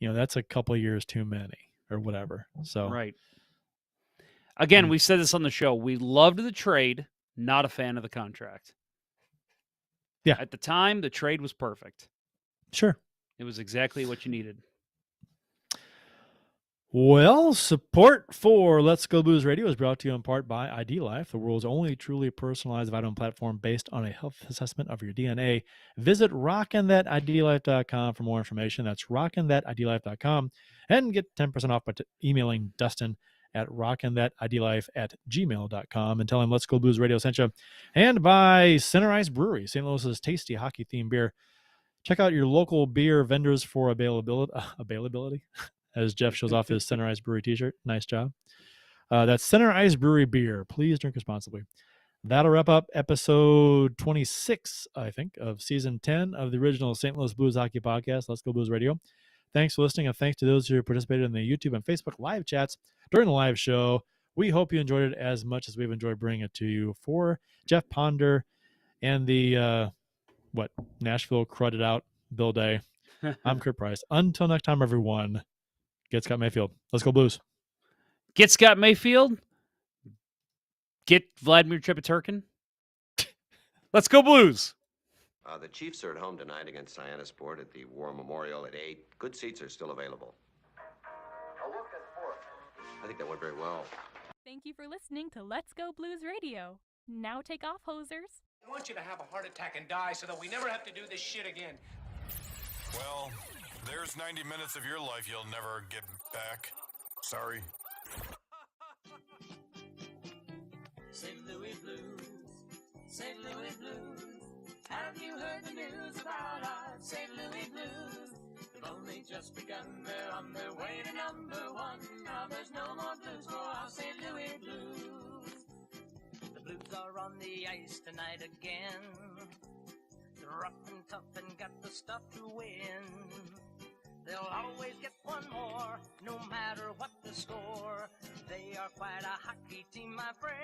That's a couple of years too many or whatever. So right. Again, we said this on the show. We loved the trade, not a fan of the contract. Yeah. At the time, the trade was perfect. Sure. It was exactly what you needed. Well, support for Let's Go Blues Radio is brought to you in part by ID Life, the world's only truly personalized vitamin platform based on a health assessment of your DNA. Visit rockinthatidlife.com for more information. That's rockinthatidlife.com, and get 10% off by emailing Dustin at rockinthatidlife@gmail.com and tell him Let's Go Blues Radio sent you. And by Center Ice Brewery, St. Louis's tasty hockey-themed beer. Check out your local beer vendors for availability, as Jeff shows off his Center Ice Brewery t-shirt. Nice job. That's Center Ice Brewery beer. Please drink responsibly. That'll wrap up episode 26, I think, of season 10 of the original St. Louis Blues Hockey Podcast, Let's Go Blues Radio. Thanks for listening, and thanks to those who participated in the YouTube and Facebook live chats during the live show. We hope you enjoyed it as much as we've enjoyed bringing it to you. For Jeff Ponder and the, Nashville crudded out Bill Day, I'm Kurt Price. Until next time, everyone, get Scott Mayfield. Let's go Blues. Get Scott Mayfield. Get Vladimir Trepaturkin. Let's go Blues. The Chiefs are at home tonight against Cyanosport at the War Memorial at 8. Good seats are still available. I think that went very well. Thank you for listening to Let's Go Blues Radio. Now take off, hosers. I want you to have a heart attack and die so that we never have to do this shit again. Well, there's 90 minutes of your life you'll never get back. Sorry. St. Louis Blues, St. Louis Blues. Have you heard the news about our St. Louis Blues? They've only just begun, they're on their way to number one. Now there's no more blues for our St. Louis Blues. The Blues are on the ice tonight again. They're rough and tough and got the stuff to win. They'll always get one more, no matter what the score. They are quite a hockey team, my friend.